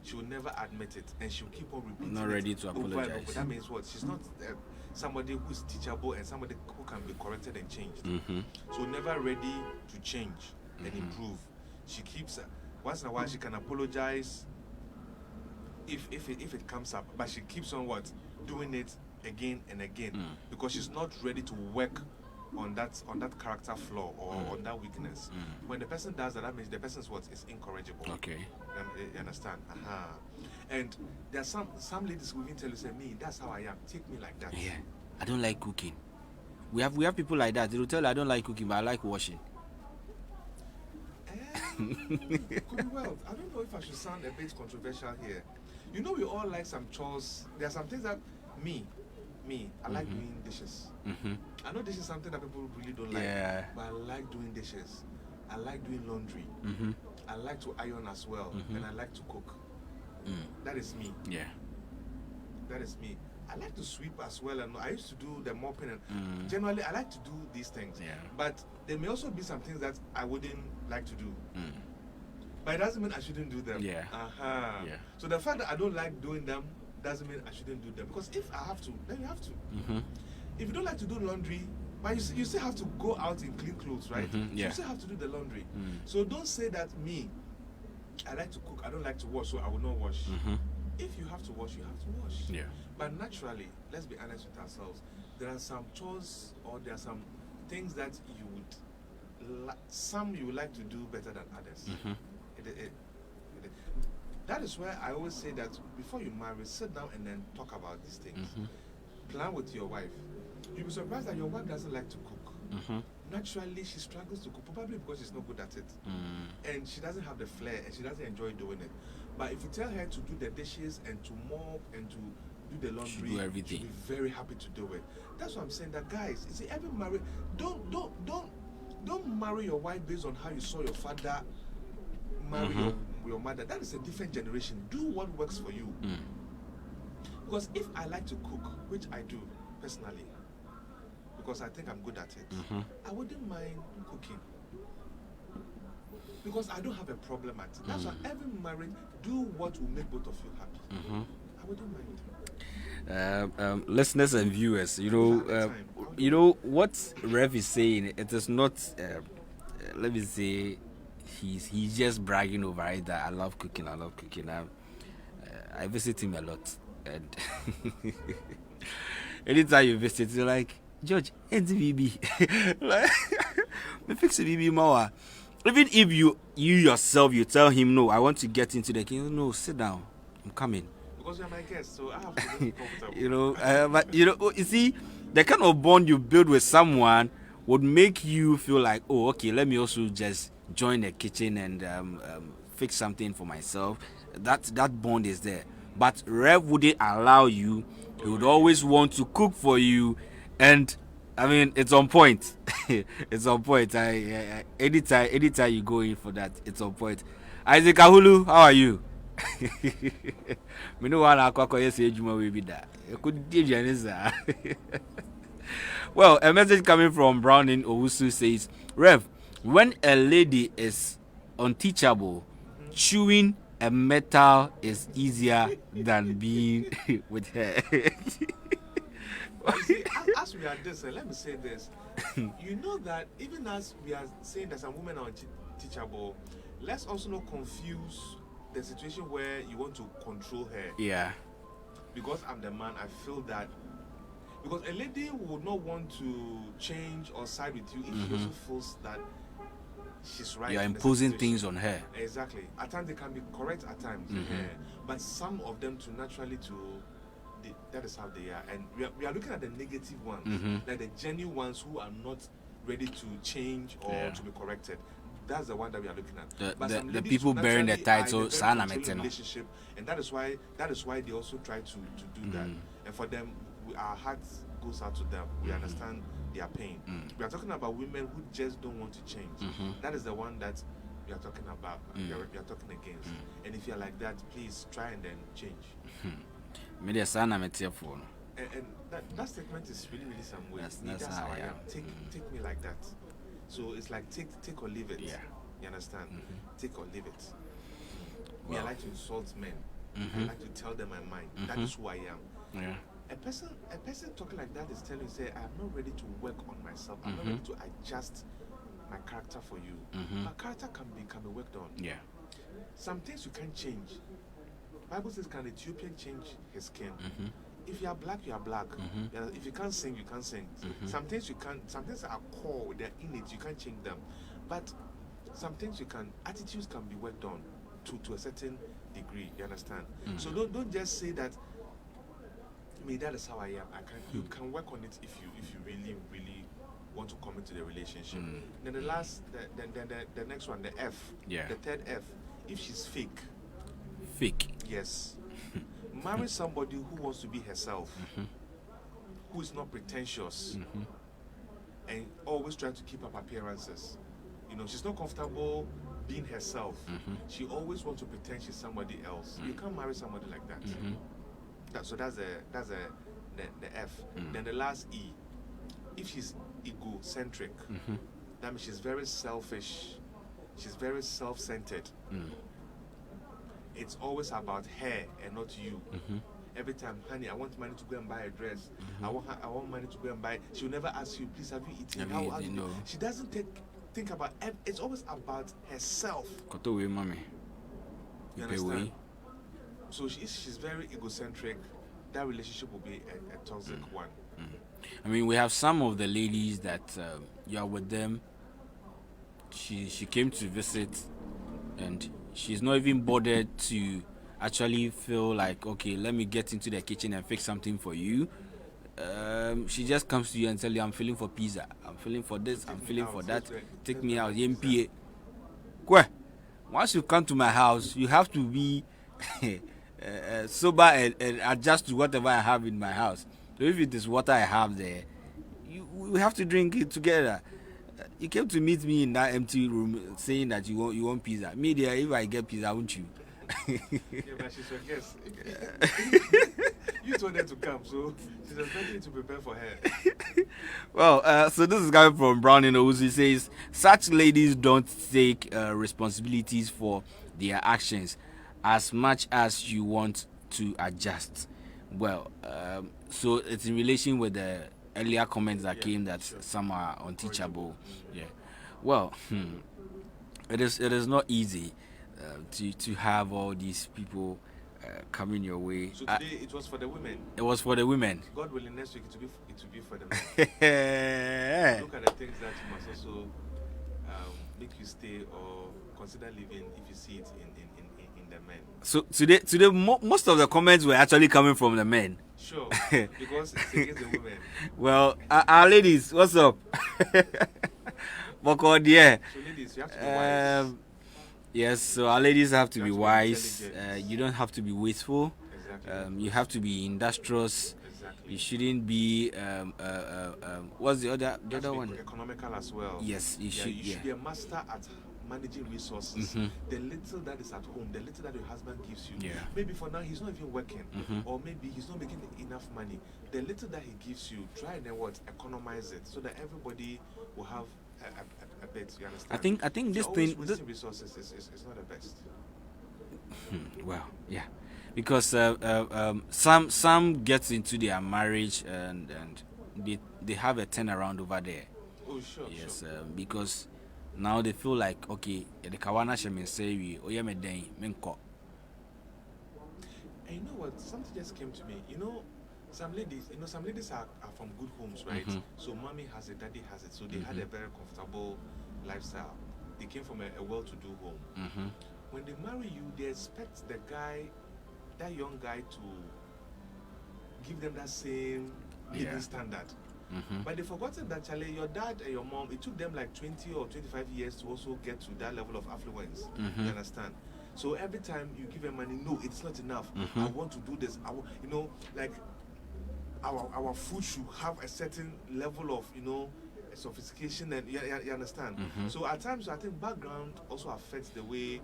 She will never admit it, and she will keep on repeating. Not ready to apologize. That means what? She's not somebody who's teachable and somebody who can be corrected and changed. So never ready to change and improve. She keeps once in a while she can apologize if it comes up, but she keeps on doing it again and again because she's not ready to work on that character flaw or on that weakness. When the person does that means the person is incorrigible. Okay. You understand? And there are some ladies who even tell you, say, me, that's how I am. Take me like that. Yeah. I don't like cooking. We have people like that. They will tell you, I don't like cooking, but I like washing. Could be well. I don't know if I should sound a bit controversial here. You know, we all like some chores. There are some things that I like doing dishes. I know this is something that people really don't like, but I like doing dishes. I like doing laundry. I like to iron as well, and I like to cook. That is me. Yeah. That is me. I like to sweep as well, and I used to do the mopping. And generally, I like to do these things. Yeah. But there may also be some things that I wouldn't like to do. But it doesn't mean I shouldn't do them. Yeah. Yeah. So the fact that I don't like doing them doesn't mean I shouldn't do them. Because if I have to, then you have to. If you don't like to do laundry, but you still have to go out and clean clothes, right? So you still have to do the laundry. So don't say that I like to cook, I don't like to wash, so I will not wash. If you have to wash, you have to wash. Yeah. But naturally, let's be honest with ourselves, there are some chores or there are some things that you would like to do better than others. That is why I always say that before you marry, sit down and then talk about these things. Plan with your wife. You'll be surprised that your wife doesn't like to cook. Naturally, she struggles to cook, probably because she's not good at it. And she doesn't have the flair and she doesn't enjoy doing it. But if you tell her to do the dishes and to mop and to do the laundry, she'll be very happy to do it. That's why I'm saying that, guys, you see, every marriage, don't marry your wife based on how you saw your father marry your mother. That is a different generation. Do what works for you. Because if I like to cook, which I do personally, because I think I'm good at it, I wouldn't mind cooking. Because I don't have a problem at it. That's why every marriage, do what will make both of you happy. I wouldn't mind. Listeners and viewers, you know what Rev is saying. It is not. Let me say, he's just bragging over it that I love cooking. I visit him a lot, and anytime you visit, you're like, George, it's VB. Like, me fix the VB more. Even if you yourself, you tell him, no, I want to get into the game. No, sit down. I'm coming. Because you're my guest, so I have to be comfortable. But you see, the kind of bond you build with someone would make you feel like, oh, okay, let me also just join the kitchen and fix something for myself. That bond is there. But Rev wouldn't allow you. He would always want to cook for you, and I mean, it's on point. It's on point. Anytime you go in for that, it's on point. Isaac Ahulu, how are you? Me no one akwa say ejuma we be that. Could give you Well, a message coming from Brown in Owusu says, Rev, when a lady is unteachable, chewing a metal is easier than being with her. See, as we are this, let me say this. You know that even as we are saying that some women are unteachable, let's also not confuse the situation where you want to control her. Yeah. Because I'm the man, I feel that. Because a lady would not want to change or side with you if she also feels that she's right. You are imposing things on her. Exactly. At times they can be correct at times. But some of them that is how they are. And we are looking at the negative ones, like the genuine ones who are not ready to change or to be corrected. That's the one that we are looking at. The people bearing the title, relationship, and that is why they also try to do that. And for them, our hearts goes out to them. We understand their pain. We are talking about women who just don't want to change. That is the one that we are talking about. We are talking against. And if you are like that, please try and then change. Maybe a son I'm a tearful. And that statement is really some way. That's how I am. Take me like that. So it's like take or leave it. Yeah. You understand? Take or leave it. Me, I like to insult men. I like to tell them my mind. That is who I am. Yeah. A person talking like that is telling you, say, I'm not ready to work on myself. I'm not ready to adjust my character for you. My character can be worked on. Yeah. Some things you can't change. Bible says, can Ethiopian change his skin? If you are black, you are black. If you can't sing, you can't sing. Some things you can't. Some things are core, they're innate. You can't change them. But some things you can. Attitudes can be worked on to a certain degree. You understand? So don't just say that. Me, that is how I am. You can work on it if you really want to commit to the relationship. Then the next one, the F. Yeah. The third F. If she's fake. Fake. Yes. Marry somebody who wants to be herself, who is not pretentious, and always trying to keep up appearances. You know, she's not comfortable being herself. She always wants to pretend she's somebody else. You can't marry somebody like that. So that's the F. Then the last E. If she's egocentric, that means she's very selfish. She's very self-centered. It's always about her and not you. Every time, honey, I want money to go and buy a dress. I want money to go and buy. She'll never ask you, please, have you eaten? No. She doesn't think about. It's always about herself. You understand? So she's very egocentric. That relationship will be a toxic one. I mean, we have some of the ladies that you are with them. She came to visit, and she's not even bothered to actually feel like, okay, let me get into the kitchen and fix something for you. She just comes to you and tells you, I'm feeling for pizza, I'm feeling for this, I'm feeling for that. Take me out. Once you come to my house, you have to be sober and adjust to whatever I have in my house. So if it is water I have there, we have to drink it together. You came to meet me in that empty room saying that you want pizza. Me there, if I get pizza, won't you? Yeah, but she's your guest. You told her to come, so she's expecting you to prepare for her. Well, so this is coming from Brown in Owusu. He says, such ladies don't take responsibilities for their actions as much as you want to adjust. Well, so it's in relation with the earlier comments that came that some are unteachable. Yeah. Well, it is not easy to have all these people coming your way. So today it was for the women. It was for the women. God willing, next week it will be for the men. Look at the things that you must also make you stay or consider living if you see it in the men. So today most of the comments were actually coming from the men. Sure, because it's against the women. Well, our ladies, what's up? Yeah. So ladies, you have to be wise. Yes, so our ladies have to be You wise. You don't have to be wasteful. Exactly. You have to be industrious. Exactly. You shouldn't be what's the other one? Economical as well. Yes, you should. You should be a master at managing resources. The little that is at home, the little that your husband gives you. Yeah. Maybe for now he's not even working, or maybe he's not making enough money. The little that he gives you, try and then economize it so that everybody will have a bit. You understand? I think this always thing. wasting resources is not the best. Well, yeah, because some gets into their marriage and they have a turnaround over there. Oh sure. Yes, Sure. because now they feel like, okay, the kawana shemin say we oyeme den menko. And you know what? Something just came to me. Some ladies are from good homes, right? So mommy has it, daddy has it. So they had a very comfortable lifestyle. They came from a well-to-do home. When they marry you, they expect that young guy to give them that same living standard. But they've forgotten that, Charlie, your dad and your mom, it took them like 20 or 25 years to also get to that level of affluence. You understand? So every time you give them money, no, it's not enough. I want to do this. Like our food should have a certain level of, sophistication, and you understand? So at times, I think background also affects the way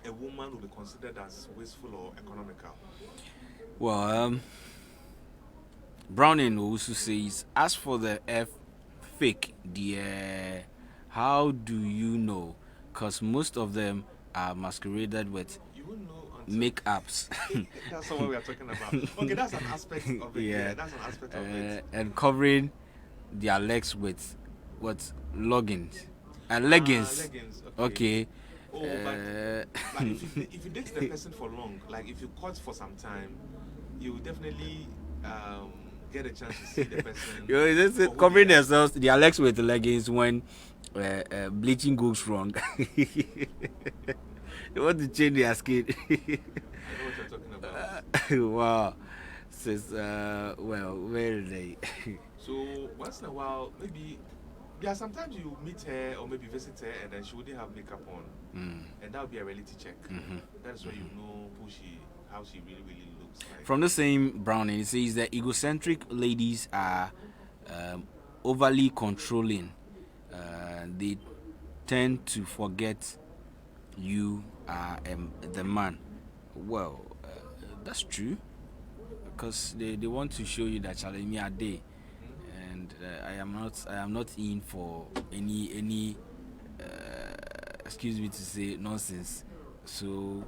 a woman will be considered as wasteful or economical. Well, Browning also says, as for the fake, how do you know? Because most of them are masqueraded with You won't know make-ups. That's what we are talking about. Okay, that's an aspect of it. Yeah, that's an aspect of it. And covering their legs with leggings. Leggings. Okay. Oh, but if you date the person for long, like if you court for some time, you will definitely get a chance to see the person. Covering themselves, their legs with leggings when bleaching goes wrong. They want to change their skin. I know what you're talking about. Wow. Says, well, where are they? So once in a while, maybe sometimes you meet her or maybe visit her and then she wouldn't have makeup on, and that would be a reality check. That's where you know how she really, really looks like. From the same Browning, it says that egocentric ladies are overly controlling. They tend to forget you are the man. Well, that's true, because they want to show you that challenge me a day, and I am not in for any excuse me to say nonsense. So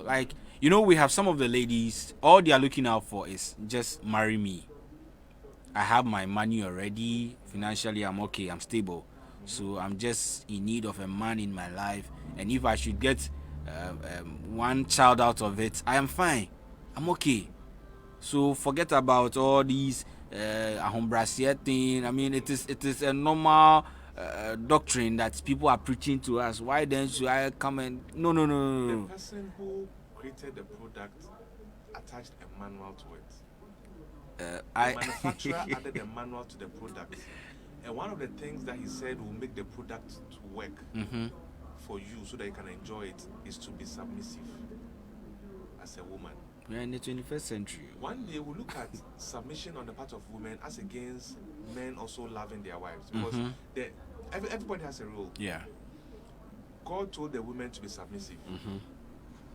like, we have some of the ladies, all they are looking out for is just marry me. I have my money already, financially I'm okay, I'm stable, so I'm just in need of a man in my life, and if I should get one child out of it, I am fine, I'm okay. So forget about all these ahombrasia thing. I mean, it is a normal doctrine that people are preaching to us. Why then should I come and no? The person who created the product attached a manual to it. The manufacturer added a manual to the product, and one of the things that he said will make the product to work for you so that you can enjoy it is to be submissive as a woman. We are in the 21st century. One day we'll look at submission on the part of women as against men also loving their wives, because everybody has a role. Yeah. God told the women to be submissive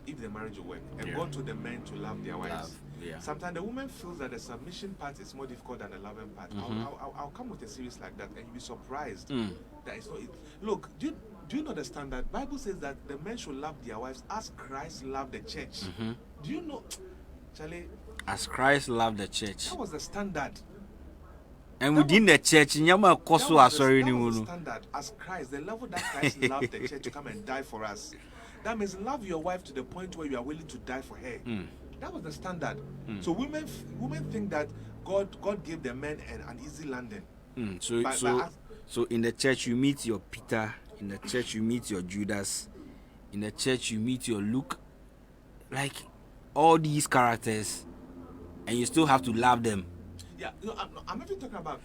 if the marriage will work, and God told the men to love their wives. Sometimes the woman feels that the submission part is more difficult than the loving part. I'll come with a series like that, and you'll be surprised that it's not. Look, do you know the standard? Bible says that the men should love their wives as Christ loved the church. Do you know, Charlie? As Christ loved the church. That was the standard. And within the church, Nyama Koso that was sorry the standard as Christ, the level that Christ loved the church to come and die for us. That means love your wife to the point where you are willing to die for her. That was the standard. So women think that God gave the men an easy landing. So in the church you meet your Peter, in the church you meet your Judas, in the church you meet your Luke, like all these characters, and you still have to love them. Yeah, I'm even talking about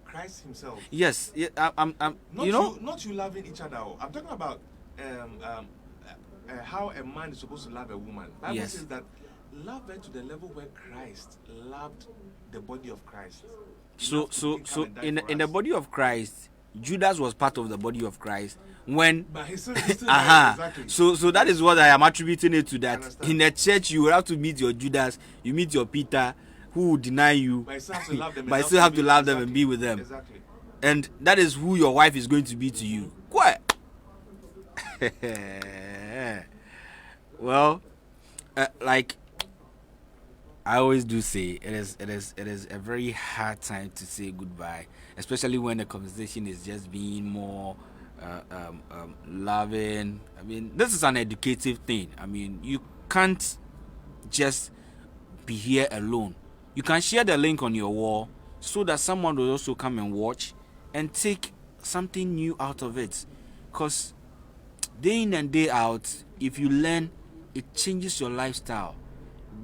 Christ himself. Yes, yeah, I'm not you loving each other. I'm talking about how a man is supposed to love a woman. Bible says that love her to the level where Christ loved the body of Christ. So in the body of Christ, Judas was part of the body of Christ when but he's still exactly. So that is what I am attributing it to, that in the church you will have to meet your Judas, you meet your Peter who will deny you, but you still have to love them, but you still have to love them and be with them. Exactly. And that is who your wife is going to be to you. What? Well, like I always do say, it is a very hard time to say goodbye, especially when the conversation is just being more loving. I mean, this is an educative thing. I mean, you can't just be here alone. You can share the link on your wall so that someone will also come and watch and take something new out of it. Because day in and day out, if you learn, it changes your lifestyle.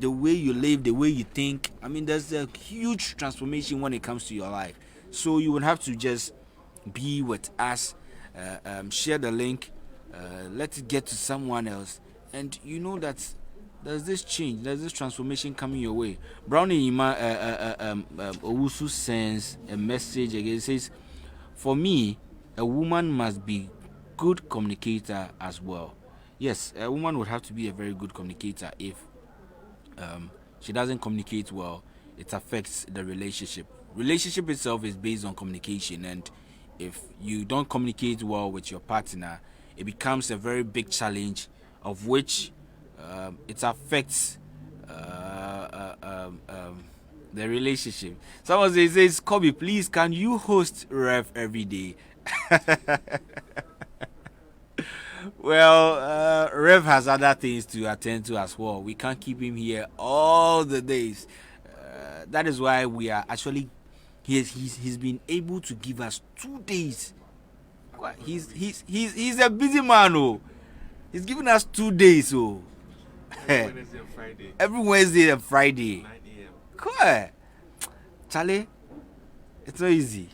The way you live, the way you think. I mean, there's a huge transformation when it comes to your life. So you would have to just be with us, share the link, let it get to someone else, and you know that there's this change, there's this transformation coming your way. Brownie Owusu sends a message again. It says, for me, a woman must be good communicator as well. Yes, a woman would have to be a very good communicator. If she doesn't communicate well, it affects the relationship. Relationship itself is based on communication, and if you don't communicate well with your partner, it becomes a very big challenge, of which it affects the relationship. Someone says, Kobe, please, can you host Rev every day? Well, Rev has other things to attend to as well. We can't keep him here all the days. That is why we are actually he's been able to give us 2 days. He's a busy man. Oh, he's giving us 2 days. Oh, every Wednesday and Friday. Every Wednesday and Friday. 9 a.m. Cool, Charlie. It's not easy.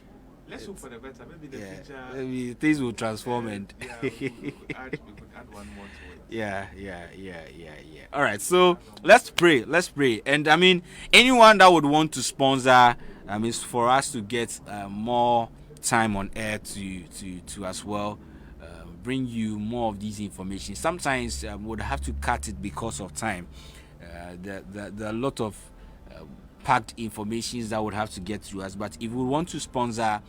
Let's hope for the better. Maybe the future. Maybe things will transform and we could add one more to it. Yeah. All right, so let's pray. And I mean, anyone that would want to sponsor, I mean, for us to get more time on air to as well bring you more of these information. Sometimes would have to cut it because of time. There are a lot of packed informations that would have to get to us, but if we want to sponsor,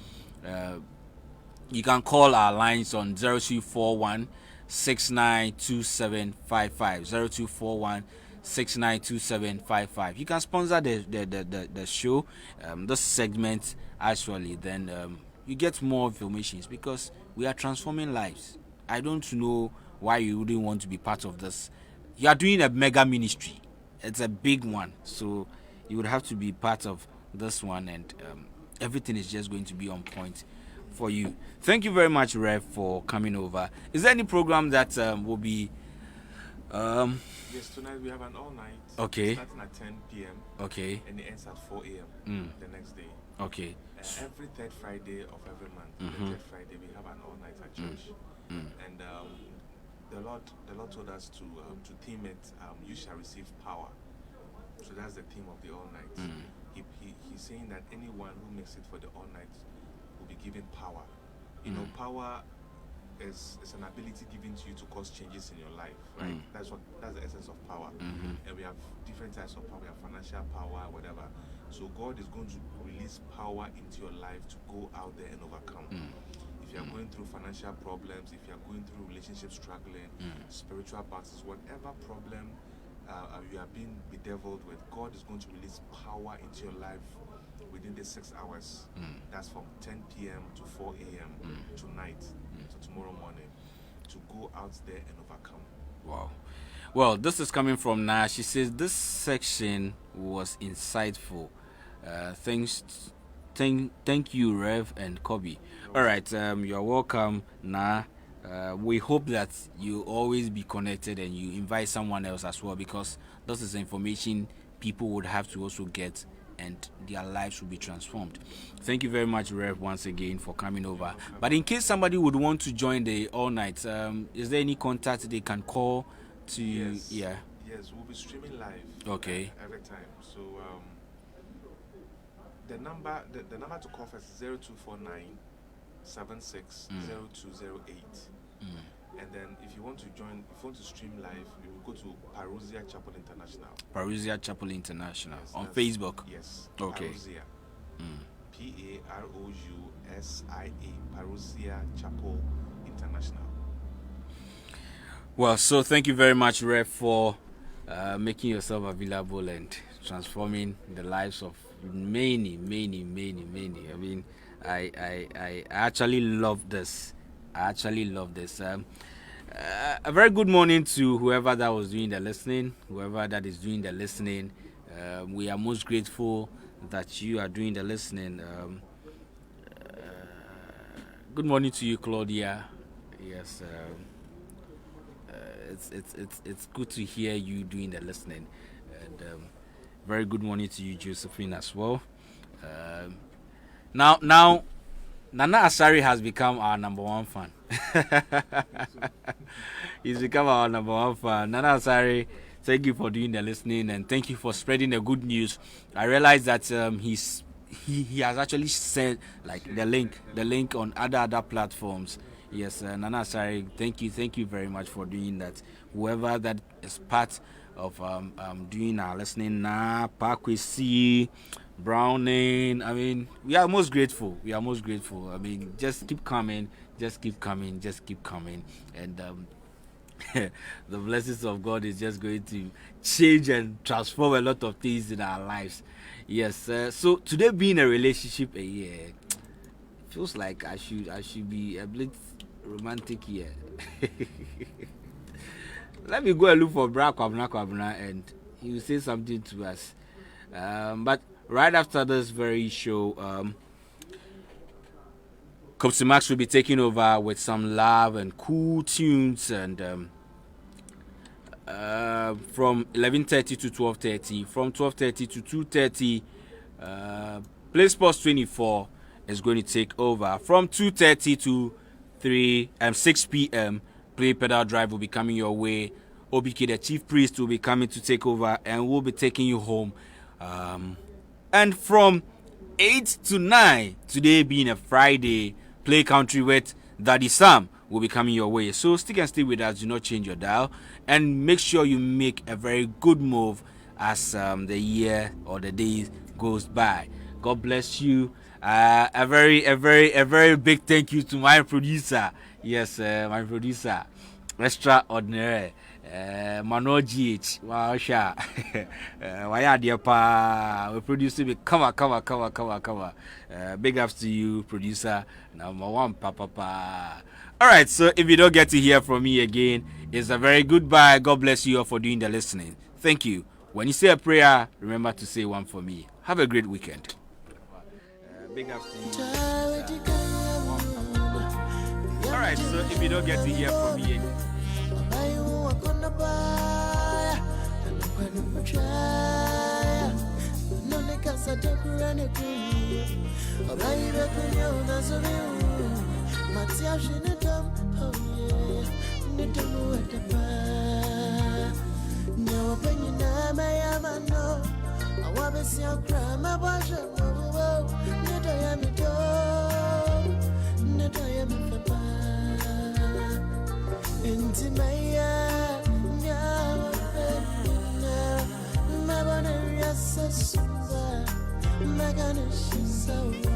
you can call our lines on 0241 692755 0241 692755. You can sponsor the show, this segment actually, then you get more information, because we are transforming lives. I don't know why you wouldn't want to be part of this. You are doing a mega ministry. It's a big one, so you would have to be part of this one, and everything is just going to be on point for you. Thank you very much, Rev, for coming over. Is there any program that will be Yes, tonight we have an all night. Okay. Starting at 10 p.m. Okay. And it ends at 4 a.m. The next day. Okay. Every third Friday of every month, the third Friday, we have an all night at church. And the Lord told us to theme it, you shall receive power. So that's the theme of the all night. He's saying that anyone who makes it for the all night will be given power. You know, power is an ability given to you to cause changes in your life, right? That's the essence of power. And we have different types of power. We have financial power, whatever. So God is going to release power into your life to go out there and overcome. If you are going through financial problems, if you are going through relationship struggling, spiritual battles, whatever problem you are being bedeviled with, God is going to release power into your life within the 6 hours. That's from 10 p.m. to 4 a.m. tonight to tomorrow morning. to go out there and overcome. Wow. Well, this is coming from Na. She says this section was insightful. Thank you, Rev and Kobe. All right, you're welcome, Na. We hope that you always be connected and you invite someone else as well, because this is information people would have to also get and their lives will be transformed. Thank you very much, Rev, once again for coming over. But in case somebody would want to join the all night, is there any contact they can call to? Yes. Yeah. Yes, we'll be streaming live. Okay. Every time. So the number to call first is 0249 760208. And then if you want to join, if you want to stream live, you will go to Parousia Chapel International. Parousia Chapel International, yes, on Facebook. Yes. Okay. Parousia. Parousia. Parousia Chapel International. Well, so thank you very much, Rev, for making yourself available and transforming the lives of many. I mean, I actually love this. A very good morning to whoever that was doing the listening, whoever that is doing the listening. We are most grateful that you are doing the listening. Good morning to you, Claudia. Yes, it's good to hear you doing the listening, and very good morning to you, Josephine, as well. Now, Nana Asari has become our number one fan. He's become our number one fan. Nana Asari, thank you for doing the listening and thank you for spreading the good news. I realize that he has actually sent like the link on other platforms. Yes, Nana Asari, thank you very much for doing that. Whoever that is part of doing our listening now, Parkway Browning, I mean, we are most grateful. I mean, just keep coming, and the blessings of God is just going to change and transform a lot of things in our lives. Yes, so today being a relationship a year, feels like I should be a bit romantic here. Let me go and look for Bra Kwabna and he will say something to us. But right after this very show, Koopson Max will be taking over with some love and cool tunes, and from 11:30 to 12:30, from 12:30 to 2:30, Play Sports 24 is going to take over. From 2:30 to 6 p.m., Play Pedal Drive will be coming your way. OBK, the chief priest, will be coming to take over and we'll be taking you home. And from 8 to 9, today being a Friday, Play Country with Daddy Sam will be coming your way. So stick and stay with us. Do not change your dial. And make sure you make a very good move as the year or the days goes by. God bless you. A very big thank you to my producer. Yes, my producer. Extraordinary. Mano GH. Wow, sha. Why are dear pa? We produce me. Cover. Big ups to you, producer. Number one, papa. Alright, so if you don't get to hear from me again, it's a very goodbye. God bless you all for doing the listening. Thank you. When you say a prayer, remember to say one for me. Have a great weekend. Big ups to you. Alright, so if you don't get to hear from me again, so